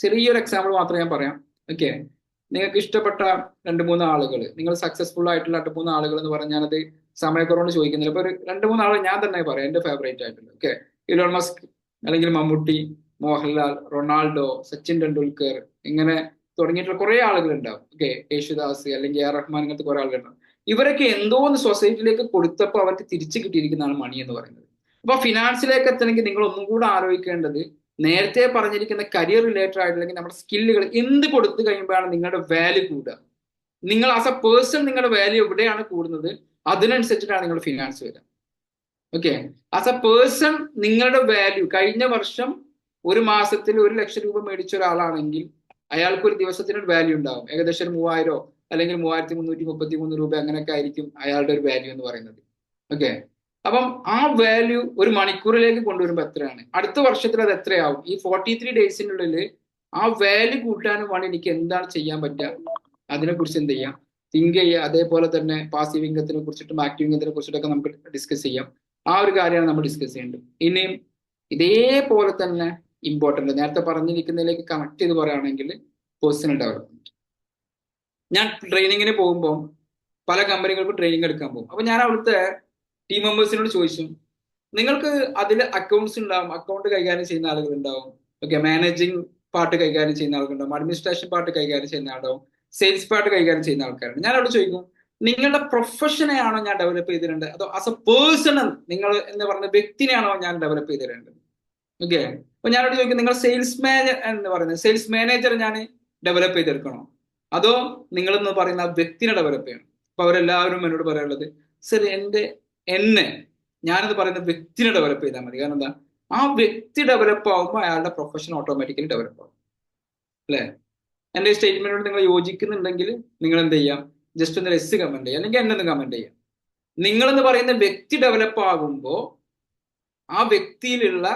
ചെറിയൊരു എക്സാമ്പിൾ മാത്രം ഞാൻ പറയാം. ഓക്കെ, നിങ്ങൾക്ക് ഇഷ്ടപ്പെട്ട 2-3 ആളുകൾ, നിങ്ങൾ സക്സസ്ഫുൾ ആയിട്ടുള്ള 2-3 ആളുകൾ എന്ന് പറഞ്ഞാൽ അത് സമയക്കുറവുകൊണ്ട് ചോദിക്കുന്നില്ല. ഇപ്പൊ ഒരു 2-3 ആളുകൾ ഞാൻ തന്നെ പറയാം, എന്റെ ഫേവറേറ്റ് ആയിട്ടുള്ള. ഓക്കെ, ഇലോൺ മസ്ക്, അല്ലെങ്കിൽ മമ്മൂട്ടി, മോഹൻലാൽ, റൊണാൾഡോ, സച്ചിൻ ടെണ്ടുൽക്കർ, ഇങ്ങനെ തുടങ്ങിയിട്ടുള്ള കുറെ ആളുകൾ ഉണ്ടാവും. ഓക്കെ, യേശുദാസ് അല്ലെങ്കിൽ എ ആർ റഹ്മാൻ, ഇങ്ങനത്തെ കുറെ ആളുകളുണ്ടാവും. ഇവരൊക്കെ എന്തോ ഒന്ന് സൊസൈറ്റിയിലേക്ക് കൊടുത്തപ്പോൾ അവർക്ക് തിരിച്ചു കിട്ടിയിരിക്കുന്നതാണ് മണി എന്ന് പറയുന്നത്. അപ്പൊ ഫിനാൻസിലേക്ക് എത്തണമെങ്കിൽ നിങ്ങൾ ഒന്നും കൂടെ ആലോചിക്കേണ്ടത്, നേരത്തെ പറഞ്ഞിരിക്കുന്ന കരിയർ റിലേറ്റഡ് ആയിട്ട് അല്ലെങ്കിൽ നമ്മുടെ സ്കില്ലുകൾ എന്ത് കൊടുത്തു കഴിയുമ്പോഴാണ് നിങ്ങളുടെ വാല്യൂ കൂടുക. നിങ്ങൾ ആസ് എ പേഴ്സൺ നിങ്ങളുടെ വാല്യൂ എവിടെയാണ് കൂടുന്നത്, അതിനനുസരിച്ചിട്ടാണ് നിങ്ങളുടെ ഫിനാൻസ് വരിക. ഓക്കെ, ആസ് എ പേഴ്സൺ നിങ്ങളുടെ വാല്യൂ, കഴിഞ്ഞ വർഷം ഒരു മാസത്തിൽ 1 ലക്ഷം രൂപ മേടിച്ച ഒരാളാണെങ്കിൽ അയാൾക്ക് ഒരു ദിവസത്തിനൊരു വാല്യൂ ഉണ്ടാവും. ഏകദേശം 3000 അല്ലെങ്കിൽ 3333 രൂപ അങ്ങനെയൊക്കെ ആയിരിക്കും അയാളുടെ ഒരു വാല്യൂ എന്ന് പറയുന്നത്. ഓക്കെ, അപ്പം ആ വാല്യൂ ഒരു മണിക്കൂറിലേക്ക് കൊണ്ടുവരുമ്പോൾ എത്രയാണ്, അടുത്ത വർഷത്തിൽ അത് എത്രയാവും. ഈ 43 ഡേയ്സിനുള്ളിൽ ആ വാല്യൂ കൂട്ടാനും വേണ്ടി എനിക്ക് എന്താണ് ചെയ്യാൻ പറ്റുക, അതിനെക്കുറിച്ച് എന്ത് ചെയ്യാം, തിങ്ക് ചെയ്യുക. അതേപോലെ തന്നെ പാസീവ് ഇൻകത്തിനെ കുറിച്ചിട്ടും ആക്റ്റീവ് ഇൻകത്തിനെ കുറിച്ചിട്ടൊക്കെ നമുക്ക് ഡിസ്കസ് ചെയ്യാം. ആ ഒരു കാര്യമാണ് നമ്മൾ ഡിസ്കസ് ചെയ്യേണ്ടത്. ഇനിയും ഇതേപോലെ തന്നെ ഇമ്പോർട്ടൻ്റ്, നേരത്തെ പറഞ്ഞിരിക്കുന്നതിലേക്ക് കണക്ട് ചെയ്ത് പറയുകയാണെങ്കിൽ പേഴ്സണൽ ഡെവലപ്മെന്റ്. ഞാൻ ട്രെയിനിങ്ങിന് പോകുമ്പോൾ പല കമ്പനികൾക്കും ട്രെയിനിങ് എടുക്കാൻ പോകും. അപ്പൊ ഞാൻ അവിടുത്തെ ടീം മെമ്പേഴ്സിനോട് ചോദിച്ചു, നിങ്ങൾക്ക് അതിൽ അക്കൗണ്ട്സ് ഉണ്ടാവും, അക്കൗണ്ട് കൈകാര്യം ചെയ്യുന്ന ആളുകൾ ഉണ്ടാവും. ഓക്കെ, മാനേജിങ് പാർട്ട് കൈകാര്യം ചെയ്യുന്ന ആളുകളുണ്ടാവും, അഡ്മിനിസ്ട്രേഷൻ പാർട്ട് കൈകാര്യം ചെയ്യുന്ന ആളുണ്ടാവും, സെയിൽസ് പാർട്ട് കൈകാര്യം ചെയ്യുന്ന ആൾക്കാരുണ്ട്. ഞാൻ അവിടെ ചോദിക്കും, നിങ്ങളുടെ പ്രൊഫഷനെയാണോ ഞാൻ ഡെവലപ്പ് ചെയ്തിട്ടുണ്ട്, അതോ ആസ് എ പേഴ്സണൽ നിങ്ങൾ എന്ന് പറഞ്ഞ വ്യക്തിനെയാണോ ഞാൻ ഡെവലപ്പ് ചെയ്തിട്ടുണ്ട്. ഓക്കെ, അപ്പൊ ഞാനോട് ചോദിക്കും, നിങ്ങൾ സെയിൽസ് മാനേജർ എന്ന് പറയുന്നത് സെയിൽസ് മാനേജർ ഞാൻ ഡെവലപ്പ് ചെയ്തെടുക്കണോ, അതോ നിങ്ങളെന്ന് പറയുന്ന ആ വ്യക്തിനെ ഡെവലപ്പ് ചെയ്യണം. അപ്പൊ അവരെല്ലാവരും എന്നോട് പറയാനുള്ളത്, സർ ഞാനെന്ന് പറയുന്ന വ്യക്തിനെ ഡെവലപ്പ് ചെയ്താൽ മതി. കാരണം എന്താ, ആ വ്യക്തി ഡെവലപ്പ് ആകുമ്പോൾ അയാളുടെ പ്രൊഫഷൻ ഓട്ടോമാറ്റിക്കലി ഡെവലപ്പ് ആകും. അല്ലെ, എന്റെ സ്റ്റേറ്റ്മെന്റിനോട് നിങ്ങൾ യോജിക്കുന്നുണ്ടെങ്കിൽ നിങ്ങൾ എന്ത് ചെയ്യാം, ജസ്റ്റ് ഒന്ന് എസ് കമന്റ് ചെയ്യാം, അല്ലെങ്കിൽ എന്നെ ഒന്ന് കമന്റ് ചെയ്യാം. നിങ്ങളെന്ന് പറയുന്ന വ്യക്തി ഡെവലപ്പ് ആകുമ്പോൾ ആ വ്യക്തിയിലുള്ള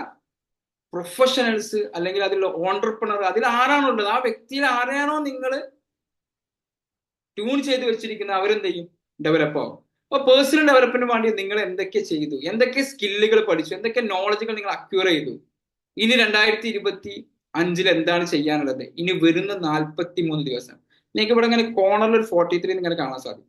പ്രൊഫഷണൽസ് അല്ലെങ്കിൽ അതിലുള്ള ഓണ്ടർപ്രണർ, അതിൽ ആരാണുള്ളത്, ആ വ്യക്തിയിൽ ആരെയാണോ നിങ്ങൾ ട്യൂൺ ചെയ്ത് വെച്ചിരിക്കുന്നത്, അവരെന്ത് ചെയ്യും, ഡെവലപ്പ് ആവും. അപ്പൊ പേഴ്സണൽ ഡെവലപ്മെന്റിന് വേണ്ടി നിങ്ങൾ എന്തൊക്കെ ചെയ്തു, എന്തൊക്കെ സ്കില്ലുകൾ പഠിച്ചു, എന്തൊക്കെ നോളജുകൾ നിങ്ങൾ അക്യൂർ ചെയ്തു. ഇനി 2025 എന്താണ് ചെയ്യാനുള്ളത്, ഇനി വരുന്ന 43 ദിവസം. നിങ്ങൾക്ക് ഇവിടെ ഇങ്ങനെ കോർണറിൽ ഒരു 43 ഇങ്ങനെ കാണാൻ സാധിക്കും.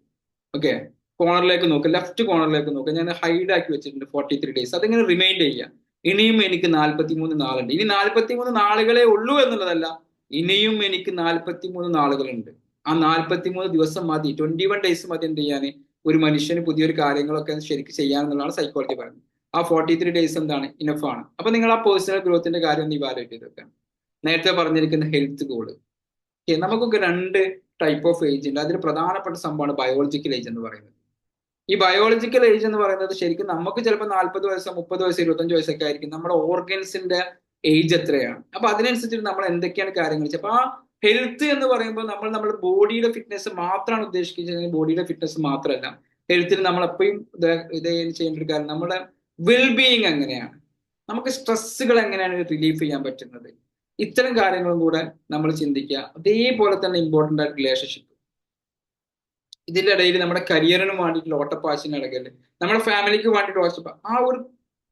ഓക്കെ, കോർണറിലേക്ക് നോക്കുക, ലെഫ്റ്റ് കോർണറിലേക്ക് നോക്കുക. ഞാൻ ഹൈഡ് ആക്കി വെച്ചിട്ടുണ്ട് 43 ഡേയ്സ്. അതിങ്ങനെ റിമൈൻഡ് ചെയ്യുക. ഇനിയും എനിക്ക് 43 നാളുണ്ട്. ഇനി 43 നാളുകളെ ഉള്ളൂ എന്നുള്ളതല്ല, ഇനിയും എനിക്ക് 43 നാളുകളുണ്ട്. ആ 43 ദിവസം മതി, 21 ഡേയ്സ് മതി എന്ത് ചെയ്യാൻ, ഒരു മനുഷ്യന് പുതിയൊരു കാര്യങ്ങളൊക്കെ ശരിക്കും ചെയ്യാമെന്നുള്ളതാണ് സൈക്കോളജി പറയുന്നത്. ആ 43 ഡേയ്സ് എന്താണ്, ഇനഫ് ആണ്. അപ്പൊ നിങ്ങൾ ആ പേഴ്സണൽ ഗ്രോത്തിന്റെ കാര്യം ഒന്ന് ഇവാലുവേറ്റ് ചെയ്ത് വെക്കാം. നേരത്തെ പറഞ്ഞിരിക്കുന്ന ഹെൽത്ത് ഗോള്. നമുക്കൊക്കെ 2 ടൈപ്പ് ഓഫ് ഏജ് ഉണ്ട്. അതിൽ പ്രധാനപ്പെട്ട സംഭവമാണ് ബയോളജിക്കൽ ഏജ് എന്ന് പറയുന്നത്. ഈ ബയോളജിക്കൽ ഏജ് എന്ന് പറയുന്നത് ശരിക്കും നമുക്ക് ചിലപ്പോൾ 40 വയസ്സോ 30 വയസ്സോ 25 വയസ്സൊക്കെ ആയിരിക്കും. നമ്മുടെ ഓർഗൻസിന്റെ ഏജ് എത്രയാണ്. അപ്പൊ അതിനനുസരിച്ച് നമ്മൾ എന്തൊക്കെയാണ് കാര്യങ്ങൾ ചെയ്യുക. അപ്പൊ ആ ഹെൽത്ത് എന്ന് പറയുമ്പോൾ നമ്മൾ നമ്മുടെ ബോഡിയുടെ ഫിറ്റ്നസ് മാത്രമാണ് ഉദ്ദേശിക്കുന്നത്. ബോഡിയുടെ ഫിറ്റ്നസ് മാത്രമല്ല, ഹെൽത്തിൽ നമ്മൾ എപ്പോഴും ഇത് ചെയ്യേണ്ട ഒരു കാര്യം നമ്മുടെ വെൽബീയിങ് എങ്ങനെയാണ്, നമുക്ക് സ്ട്രെസ്സുകൾ എങ്ങനെയാണ് റിലീഫ് ചെയ്യാൻ പറ്റുന്നത്, ഇത്തരം കാര്യങ്ങളും കൂടെ നമ്മൾ ചിന്തിക്കുക. അതേപോലെ തന്നെ ഇമ്പോർട്ടൻ്റ് ആയിട്ട് റിലേഷൻഷിപ്പ്, ഇതിന്റെ ഇടയിൽ നമ്മുടെ കരിയറിന് വേണ്ടിയിട്ടുള്ള ഓട്ടപ്പാച്ചിന് ഇടയിൽ നമ്മുടെ ഫാമിലിക്ക് വേണ്ടിയിട്ട് ഓട്ടപ്പാ ആ ഒരു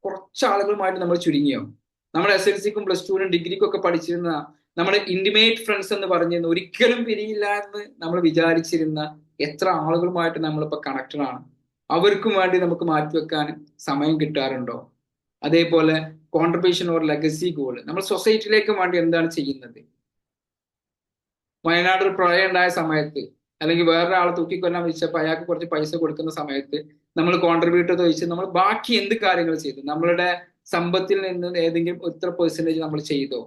കുറച്ച് ആളുകളുമായിട്ട് നമ്മൾ ചുരുങ്ങിയോ. നമ്മുടെ SLCക്കും +2നും ഡിഗ്രിക്കും ഒക്കെ പഠിച്ചിരുന്ന നമ്മുടെ ഇന്റിമേറ്റ് ഫ്രണ്ട്സ് എന്ന് പറഞ്ഞിരുന്ന ഒരിക്കലും പിരിയില്ല എന്ന് നമ്മൾ വിചാരിച്ചിരുന്ന എത്ര ആളുകളുമായിട്ട് നമ്മളിപ്പോ കണക്റ്റഡ് ആണ്. അവർക്കും വേണ്ടി നമുക്ക് മാറ്റിവെക്കാൻ സമയം കിട്ടാറുണ്ടോ? അതേപോലെ കോൺട്രിബ്യൂഷൻ ഓർ ലെഗസി ഗോൾ, നമ്മൾ സൊസൈറ്റിയിലേക്ക് വേണ്ടി എന്താണ് ചെയ്യുന്നത്? വയനാട് ഒരു പ്രളയം ഉണ്ടായ സമയത്ത് അല്ലെങ്കിൽ വേറൊരാളെ തൂക്കിക്കൊല്ലാൻ വെച്ചപ്പോൾ അയാൾക്ക് കുറച്ച് പൈസ കൊടുക്കുന്ന സമയത്ത് നമ്മൾ കോൺട്രിബ്യൂട്ട് ചെയ്ത് വെച്ച് നമ്മൾ ബാക്കി എന്ത് കാര്യങ്ങൾ ചെയ്തു? നമ്മളുടെ സമ്പത്തിൽ നിന്ന് ഏതെങ്കിലും എത്ര പെർസെൻറ്റേജ് നമ്മൾ ചെയ്തോ?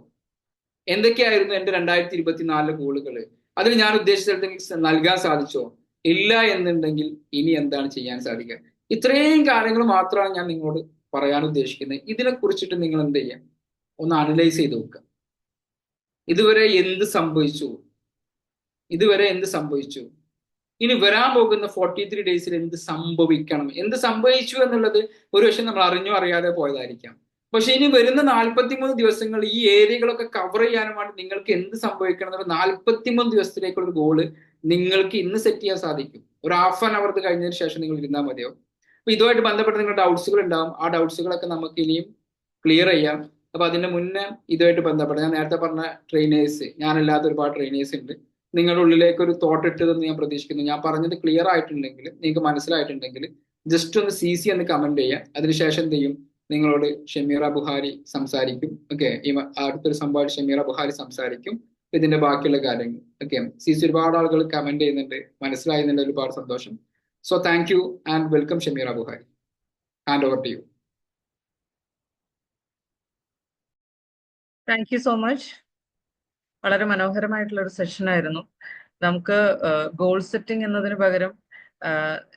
എന്തൊക്കെയായിരുന്നു എൻ്റെ 2024 ഗോളുകൾ? അതിൽ ഞാൻ ഉദ്ദേശിച്ചിടത്ത് നൽകാൻ സാധിച്ചോ? ഇല്ല എന്നുണ്ടെങ്കിൽ ഇനി എന്താണ് ചെയ്യാൻ സാധിക്കുക? ഇത്രയും കാര്യങ്ങൾ മാത്രമാണ് ഞാൻ നിങ്ങളോട് പറയാൻ ഉദ്ദേശിക്കുന്നത്. ഇതിനെ കുറിച്ചിട്ട് നിങ്ങൾ എന്ത് ചെയ്യാം, ഒന്ന് അനലൈസ് ചെയ്ത് നോക്കുക. ഇതുവരെ എന്ത് സംഭവിച്ചു, ഇതുവരെ എന്ത് സംഭവിച്ചു, ഇനി വരാൻ പോകുന്ന 43 ഡേയ്സിൽ എന്ത് സംഭവിക്കണം, എന്ത് സംഭവിച്ചു എന്നുള്ളത് ഒരുപക്ഷെ നമ്മൾ അറിഞ്ഞോ അറിയാതെ പോയതായിരിക്കാം. പക്ഷെ ഇനി വരുന്ന 43 ദിവസങ്ങൾ ഈ ഏരിയകളൊക്കെ കവർ ചെയ്യാനും വേണ്ടി നിങ്ങൾക്ക് എന്ത് സംഭവിക്കണം എന്നുള്ള 43 ദിവസത്തിലേക്കുള്ള ഒരു ഗോള് നിങ്ങൾക്ക് ഇന്ന് സെറ്റ് ചെയ്യാൻ സാധിക്കും. ഒരു ഹാഫ് ആൻ അവർ കഴിഞ്ഞതിന് ശേഷം നിങ്ങൾ ഇരുന്നാൽ മതിയോ. അപ്പൊ ഇതുമായിട്ട് ബന്ധപ്പെട്ട് നിങ്ങളുടെ ഡൗട്ട്സുകൾ ഉണ്ടാവും. ആ ഡൗട്ട്സുകളൊക്കെ നമുക്ക് ഇനിയും ക്ലിയർ ചെയ്യാം. അപ്പൊ അതിന് മുന്നേ ഇതുമായിട്ട് ബന്ധപ്പെട്ട് ഞാൻ നേരത്തെ പറഞ്ഞ ട്രെയിനേഴ്സ്, ഞാനല്ലാത്ത ഒരുപാട് ട്രെയിനേഴ്സ് ഉണ്ട്. നിങ്ങളുടെ ഉള്ളിലേക്ക് ഒരു തോട്ട് ഇട്ടതെന്ന് ഞാൻ പ്രതീക്ഷിക്കുന്നു. ഞാൻ പറഞ്ഞത് ക്ലിയർ ആയിട്ടുണ്ടെങ്കിൽ, നിങ്ങൾക്ക് മനസ്സിലായിട്ടുണ്ടെങ്കിൽ ജസ്റ്റ് ഒന്ന് CC എന്ന് കമന്റ് ചെയ്യാം. അതിനുശേഷം എന്ത് ചെയ്യും, നിങ്ങളോട് ഷമീറ ബുഹാരി സംസാരിക്കും. ഓക്കെ, ഈ അടുത്തൊരു സംഭവം ഷമീറ ബുഹാരി സംസാരിക്കും ഇതിന്റെ ബാക്കിയുള്ള കാര്യങ്ങൾ. ഓക്കെ, CC ഒരുപാട് ആളുകൾ കമന്റ് ചെയ്യുന്നുണ്ട്, മനസ്സിലായിരുന്നുണ്ട്, ഒരുപാട് സന്തോഷം. So thank you and welcome Shameera Buhari. Hand over to you. Thank you so much. വളരെ മനോഹരമായിട്ടുള്ള ഒരു സെഷൻ ആയിരുന്നു. നമുക്ക് ഗോൾ സെറ്റിംഗ് എന്നതിന് പകരം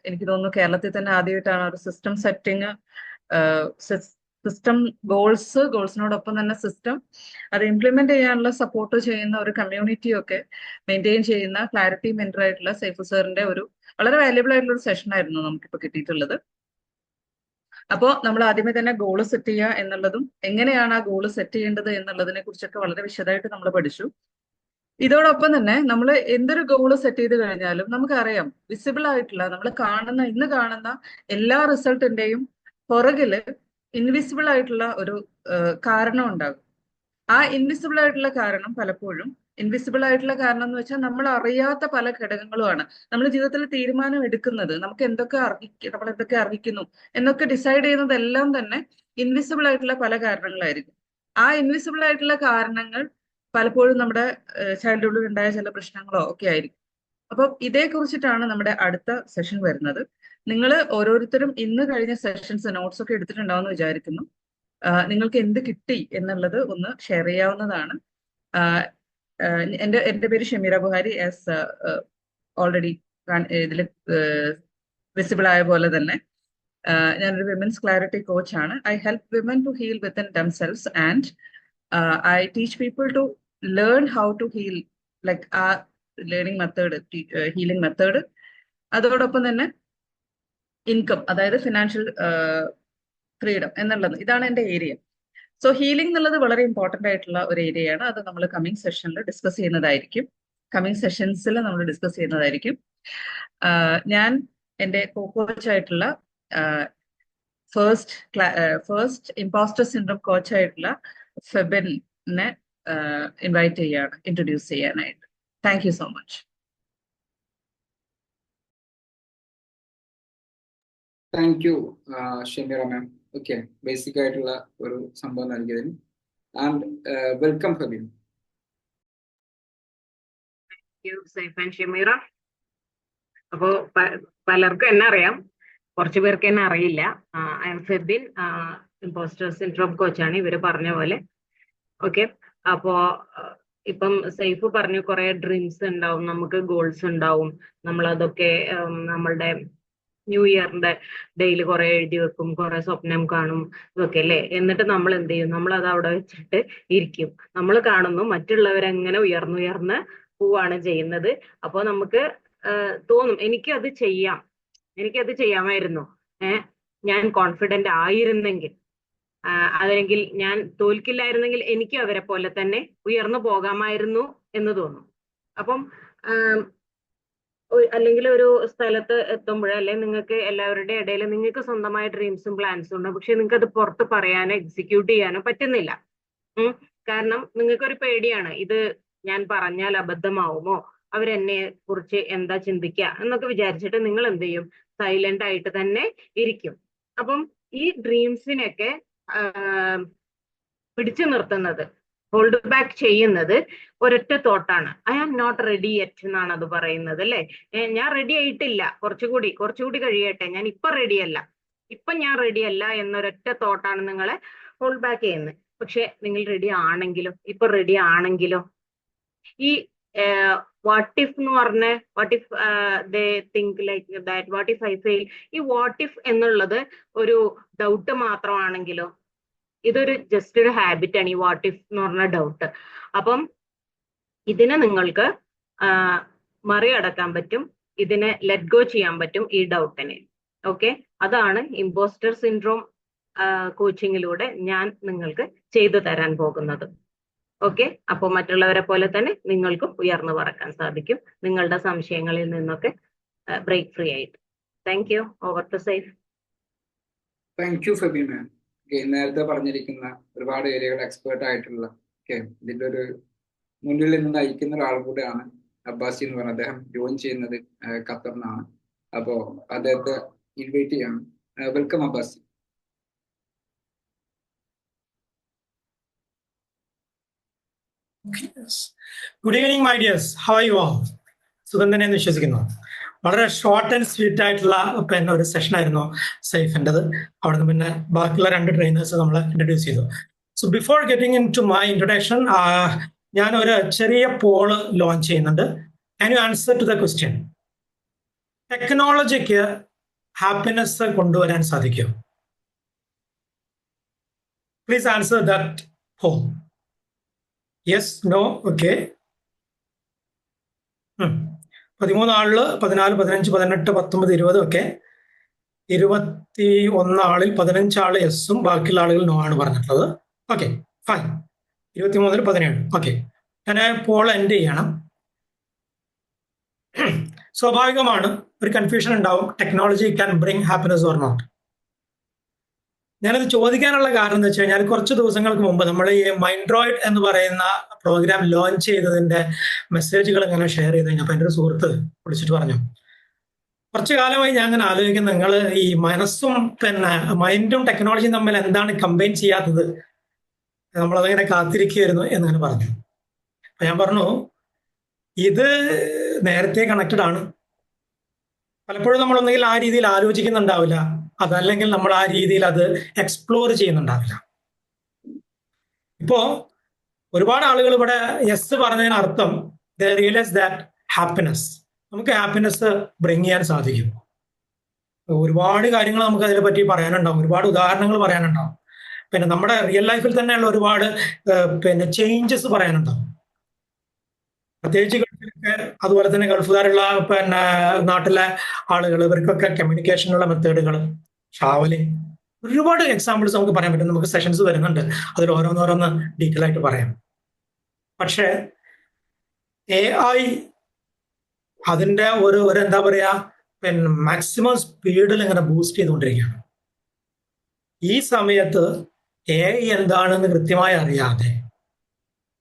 എനിക്ക് തോന്നുന്നു കേരളത്തിൽ തന്നെ ആദ്യമായിട്ടാണ് ഒരു സിസ്റ്റം സെറ്റിംഗ്, സിസ്റ്റം ഗോൾസിനോടൊപ്പം തന്നെ സിസ്റ്റം അത് ഇംപ്ലിമെന്റ് ചെയ്യാനുള്ള സപ്പോർട്ട് ചെയ്യുന്ന ഒരു കമ്മ്യൂണിറ്റിയും ഒക്കെ മെയിൻറ്റെയിൻ ചെയ്യുന്ന ക്ലാരിറ്റി മെന്റർ ആയിട്ടുള്ള സൈഫു സാറിന്റെ ഒരു വളരെ വാല്യുബിൾ ആയിട്ടുള്ള ഒരു സെഷൻ ആയിരുന്നു നമുക്കിപ്പോൾ കിട്ടിയിട്ടുള്ളത്. അപ്പോൾ നമ്മൾ ആദ്യമേ തന്നെ ഗോള് സെറ്റ് ചെയ്യുക എന്നുള്ളതും എങ്ങനെയാണ് ആ ഗോള് സെറ്റ് ചെയ്യേണ്ടത് എന്നുള്ളതിനെ കുറിച്ചൊക്കെ വളരെ വിശദമായിട്ട് നമ്മൾ പഠിച്ചു. ഇതോടൊപ്പം തന്നെ നമ്മൾ എന്തൊരു ഗോള് സെറ്റ് ചെയ്ത് കഴിഞ്ഞാലും നമുക്കറിയാം വിസിബിൾ ആയിട്ടുള്ള നമ്മൾ ഇന്ന് കാണുന്ന എല്ലാ റിസൾട്ടിന്റെയും പുറകില് ഇൻവിസിബിൾ ആയിട്ടുള്ള ഒരു കാരണം ഉണ്ടാകും. ആ ഇൻവിസിബിൾ ആയിട്ടുള്ള കാരണം പലപ്പോഴും ഇൻവിസിബിൾ ആയിട്ടുള്ള കാരണം എന്ന് വെച്ചാൽ നമ്മൾ അറിയാത്ത പല ഘടകങ്ങളുമാണ്. നമ്മൾ ജീവിതത്തിൽ തീരുമാനം എടുക്കുന്നത്, നമ്മൾ എന്തൊക്കെ അർഹിക്കുന്നു എന്നൊക്കെ ഡിസൈഡ് ചെയ്യുന്നതെല്ലാം തന്നെ ഇൻവിസിബിൾ ആയിട്ടുള്ള പല കാരണങ്ങളായിരിക്കും. ആ ഇൻവിസിബിൾ ആയിട്ടുള്ള കാരണങ്ങൾ പലപ്പോഴും നമ്മുടെ ചൈൽഡ്ഹുഡിൽ ഉണ്ടായ ചില പ്രശ്നങ്ങളോ ഒക്കെ ആയിരിക്കും. അപ്പം ഇതേക്കുറിച്ചിട്ടാണ് നമ്മുടെ അടുത്ത സെഷൻ വരുന്നത്. നിങ്ങൾ ഓരോരുത്തരും ഇന്ന് കഴിഞ്ഞ സെഷൻസ് നോട്ട്സ് ഒക്കെ എടുത്തിട്ടുണ്ടാവുമെന്ന് വിചാരിക്കുന്നു. നിങ്ങൾക്ക് എന്ത് കിട്ടി എന്നുള്ളത് ഒന്ന് ഷെയർ ചെയ്യാവുന്നതാണ്. എൻ്റെ പേര് ഷമീറ ബുഹാരി. ആസ് ഓൾറെഡി ഇതിൽ വിസിബിൾ ആയ പോലെ തന്നെ ഞാനൊരു വിമൻസ് ക്ലാരിറ്റി കോച്ചാണ്. I help women to heal within themselves and I teach people to learn how to heal, like ആ ലേണിംഗ് മെത്തേഡ്, ഹീലിംഗ് മെത്തേഡ്. അതോടൊപ്പം തന്നെ ഇൻകം, അതായത് ഫിനാൻഷ്യൽ ഫ്രീഡം എന്നുള്ളത്, ഇതാണ് എൻ്റെ ഏരിയ. സോ ഹീലിംഗ് എന്നുള്ളത് വളരെ ഇമ്പോർട്ടൻ്റ് ആയിട്ടുള്ള ഒരു ഏരിയയാണ്. അത് നമ്മൾ കമ്മിങ് സെഷനിൽ ഡിസ്കസ് ചെയ്യുന്നതായിരിക്കും. കമ്മിങ് സെഷൻസിൽ നമ്മൾ ഡിസ്കസ് ചെയ്യുന്നതായിരിക്കും. ഞാൻ എൻ്റെ കോച്ചായിട്ടുള്ള ഫസ്റ്റ് ഇമ്പോസ്റ്റർ സിൻഡ്രോം കോച്ചായിട്ടുള്ള ഫെബിനെ ഇൻവൈറ്റ് ചെയ്യാണ്, ഇൻട്രൊഡ്യൂസ് ചെയ്യാനായിട്ട്. Thank you so much. Thank you Shameera ma'am. Okay, basic ആയിട്ടുള്ള ഒരു സംഭവം നൽകിയതിന്. And welcome Febin. Saif and Shameera. അപ്പോ പലർക്കും എന്നെ അറിയാം, കുറച്ചു പേർക്ക് എന്നെ അറിയില്ല. I am Febin, impostor syndrome കോച്ചാണ്, ഇവര് പറഞ്ഞ പോലെ. ഓക്കെ, അപ്പോ ഇപ്പം സൈഫ് പറഞ്ഞു കുറെ ഡ്രീംസ് ഉണ്ടാവും, നമുക്ക് ഗോൾസ് ഉണ്ടാവും, നമ്മളതൊക്കെ നമ്മളുടെ ന്യൂ ഇയറിന്റെ ഡേയിൽ കുറെ എഴുതി വെക്കും, കുറെ സ്വപ്നം കാണും, ഇതൊക്കെ അല്ലേ. എന്നിട്ട് നമ്മൾ എന്ത് ചെയ്യും? നമ്മൾ അത് അവിടെ വെച്ചിട്ട് ഇരിക്കും. നമ്മൾ കാണുന്നു മറ്റുള്ളവരെങ്ങനെ ഉയർന്നുയർന്ന് പോവാണ് ചെയ്യുന്നത്. അപ്പോൾ നമുക്ക് തോന്നും എനിക്കത് ചെയ്യാം, എനിക്കത് ചെയ്യാമായിരുന്നു, ഞാൻ കോൺഫിഡന്റ് ആയിരുന്നെങ്കിൽ, അല്ലെങ്കിൽ ഞാൻ തോൽക്കില്ലായിരുന്നെങ്കിൽ എനിക്ക് അവരെ പോലെ തന്നെ ഉയർന്നു പോകാമായിരുന്നു എന്ന് തോന്നും. അപ്പം അല്ലെങ്കിൽ ഒരു സ്ഥലത്ത് എത്തുമ്പോൾ, അല്ലെങ്കിൽ നിങ്ങൾക്ക് എല്ലാവരുടെ ഇടയിൽ നിങ്ങൾക്ക് സ്വന്തമായ ഡ്രീംസും പ്ലാൻസും ഉണ്ട്, പക്ഷെ നിങ്ങൾക്ക് അത് പുറത്ത് പറയാനോ എക്സിക്യൂട്ട് ചെയ്യാനോ പറ്റുന്നില്ല. കാരണം നിങ്ങൾക്കൊരു പേടിയാണ്, ഇത് ഞാൻ പറഞ്ഞാൽ അബദ്ധമാവുമോ, അവരെന്നെ കുറിച്ച് എന്താ ചിന്തിക്കുക എന്നൊക്കെ വിചാരിച്ചിട്ട് നിങ്ങൾ എന്ത് ചെയ്യും? സൈലന്റ് ആയിട്ട് തന്നെ ഇരിക്കും. അപ്പം ഈ ഡ്രീംസിനൊക്കെ പിടിച്ചു നിർത്തുന്നത്, ഹോൾഡ് ബാക്ക് ചെയ്യുന്നത് ഒരൊറ്റ തോട്ടാണ്. I am not ready yet എന്നാണ് അത് പറയുന്നത്, അല്ലെ. ഞാൻ റെഡി ആയിട്ടില്ല, കുറച്ചുകൂടി കഴിയട്ടെ, ഞാൻ ഇപ്പൊ റെഡിയല്ല, ഇപ്പൊ ഞാൻ റെഡിയല്ല എന്നൊരൊറ്റ തോട്ടാണ് നിങ്ങളെ ഹോൾഡ് ബാക്ക് ചെയ്യുന്നത്. പക്ഷെ നിങ്ങൾ റെഡി ആണെങ്കിലോ, ഇപ്പൊ റെഡി ആണെങ്കിലോ, ഈ വാട്ട് ഇഫ് എന്ന് പറഞ്ഞ, what if they think like that, what if I fail, ഈ വാട്ട് ഇഫ് എന്നുള്ളത് ഒരു ഡൗട്ട് മാത്രമാണെങ്കിലോ, ഇതൊരു ജസ്റ്റ് ഒരു ഹാബിറ്റ് ആണ് ഈ വാട്ട് ഇഫ് എന്ന് പറഞ്ഞ ഡൗട്ട്. അപ്പം ഇതിനെ നിങ്ങൾക്ക് മറികടക്കാൻ പറ്റും, ഇതിനെ ലെറ്റ് ഗോ ചെയ്യാൻ പറ്റും ഈ ഡൗട്ടിനെ. ഓക്കെ, അതാണ് ഇമ്പോസ്റ്റർ സിൻഡ്രോം കോച്ചിങ്ങിലൂടെ ഞാൻ നിങ്ങൾക്ക് ചെയ്തു തരാൻ പോകുന്നത്. ഓക്കെ, അപ്പോൾ മറ്റുള്ളവരെ പോലെ തന്നെ നിങ്ങൾക്കും ഉയർന്നു പറക്കാൻ സാധിക്കും, നിങ്ങളുടെ സംശയങ്ങളിൽ നിന്നൊക്കെ ബ്രേക്ക് ഫ്രീ ആയിട്ട്. Thank you. Over to Saif. Thank you Febi ma'am. നേരത്തെ പറഞ്ഞിരിക്കുന്ന ഒരുപാട് ഏരിയകൾ എക്സ്പേർട്ട് ആയിട്ടുള്ള, ഇതിൻ്റെ ഒരു മുന്നിൽ നിന്ന് നയിക്കുന്ന ഒരാൾ കൂടെയാണ് അബ്ബാസി എന്ന് പറഞ്ഞ. അദ്ദേഹം ജോയിൻ ചെയ്യുന്നത് ഖത്തറിനാണ്. അപ്പോൾ അദ്ദേഹത്തെ ഇൻവൈറ്റ് ചെയ്യാണ്. Welcome Abbasi. Good evening my dears, how are you all? സുഖം തന്നെയെന്ന് വിശ്വസിക്കുന്നു. വളരെ ഷോർട്ട് ആൻഡ് സ്വീറ്റ് ആയിട്ടുള്ള പിന്നെ ഒരു സെഷൻ ആയിരുന്നു സൈഫിൻ്റെത്. അവിടെ നിന്ന് പിന്നെ ബാക്കിയുള്ള 2 ട്രെയിനേഴ്സ് നമ്മൾ ഇൻട്രൊഡ്യൂസ് ചെയ്തു. So before getting into my introduction, ഞാൻ ഒരു ചെറിയ പോള് ലോഞ്ച് ചെയ്യുന്നുണ്ട്. Can you answer to the question? ടെക്നോളജിക്ക് ഹാപ്പിനെസ് കൊണ്ടുവരാൻ സാധിക്കും? Please answer that poll. Yes, no, okay. 13 ആളിൽ 14, 15, 18, 19, 20 ഒക്കെ. 21 ആളിൽ 15 ആള് യെസ്സും ബാക്കിയുള്ള ആളുകൾ നോ ആണ് പറഞ്ഞിട്ടുള്ളത്. Okay, fine. 23 17. ഓക്കെ, ഞാൻ പോൾ എൻഡ് ചെയ്യണം. സ്വാഭാവികമാണ്, ഒരു കൺഫ്യൂഷൻ ഉണ്ടാവും, technology can bring happiness or not. ഞാനത് ചോദിക്കാനുള്ള കാരണം എന്ന് വെച്ച് കഴിഞ്ഞാൽ, കുറച്ച് ദിവസങ്ങൾക്ക് മുമ്പ് നമ്മൾ ഈ മൈൻഡ്രോയിഡ് എന്ന് പറയുന്ന പ്രോഗ്രാം ലോഞ്ച് ചെയ്തതിന്റെ മെസ്സേജുകൾ ഇങ്ങനെ ഷെയർ ചെയ്ത് കഴിഞ്ഞപ്പോൾ എൻ്റെ ഒരു സുഹൃത്ത് വിളിച്ചിട്ട് പറഞ്ഞു, കുറച്ചു കാലമായി ഞാൻ അങ്ങനെ ആലോചിക്കുന്നത്, നിങ്ങൾ ഈ മനസ്സും പിന്നെ മൈൻഡും ടെക്നോളജിയും തമ്മിൽ എന്താണ് കമ്പൈൻ ചെയ്യാത്തത്, നമ്മളതങ്ങനെ കാത്തിരിക്കുകയായിരുന്നു എന്നങ്ങനെ പറഞ്ഞു. അപ്പൊ ഞാൻ പറഞ്ഞു, ഇത് നേരത്തെ കണക്റ്റഡ് ആണ്. പലപ്പോഴും നമ്മളൊന്നെങ്കിൽ ആ രീതിയിൽ ആലോചിക്കുന്നുണ്ടാവില്ല, അതല്ലെങ്കിൽ നമ്മൾ ആ രീതിയിൽ അത് എക്സ്പ്ലോർ ചെയ്യുന്നുണ്ടാവില്ല. ഇപ്പോ ഒരുപാട് ആളുകൾ ഇവിടെ യെസ് പറഞ്ഞതിന് അർത്ഥം ദേ റിയലൈസ് ദാറ്റ് ഹാപ്പിനെസ്, നമുക്ക് ഹാപ്പിനെസ് ബ്രിങ് ചെയ്യാൻ സാധിക്കും. ഒരുപാട് കാര്യങ്ങൾ നമുക്ക് അതിനെ പറ്റി പറയാനുണ്ടാവും, ഒരുപാട് ഉദാഹരണങ്ങൾ പറയാനുണ്ടാവും. പിന്നെ നമ്മുടെ റിയൽ ലൈഫിൽ തന്നെയുള്ള ഒരുപാട് പിന്നെ ചേഞ്ചസ് പറയാനുണ്ടാവും. പ്രത്യേകിച്ച് ഗൾഫിലൊക്കെ, അതുപോലെ തന്നെ ഗൾഫുകാരുള്ള പിന്നെ നാട്ടിലെ ആളുകൾ, ഇവർക്കൊക്കെ കമ്മ്യൂണിക്കേഷനുള്ള മെത്തേഡുകൾ, ട്രാവലിംഗ്, ഒരുപാട് എക്സാമ്പിൾസ് നമുക്ക് പറയാൻ പറ്റും. നമുക്ക് സെഷൻസ് വരുന്നുണ്ട്, അതിൽ ഓരോന്നോരോന്ന് ഡീറ്റെയിൽ ആയിട്ട് പറയാം. പക്ഷേ AI അതിൻ്റെ ഒരു എന്താ പറയുക, പിന്നെ മാക്സിമം സ്പീഡിൽ ഇങ്ങനെ ബൂസ്റ്റ് ചെയ്തുകൊണ്ടിരിക്കുകയാണ്. ഈ സമയത്ത് AI എന്താണെന്ന് കൃത്യമായി അറിയാതെ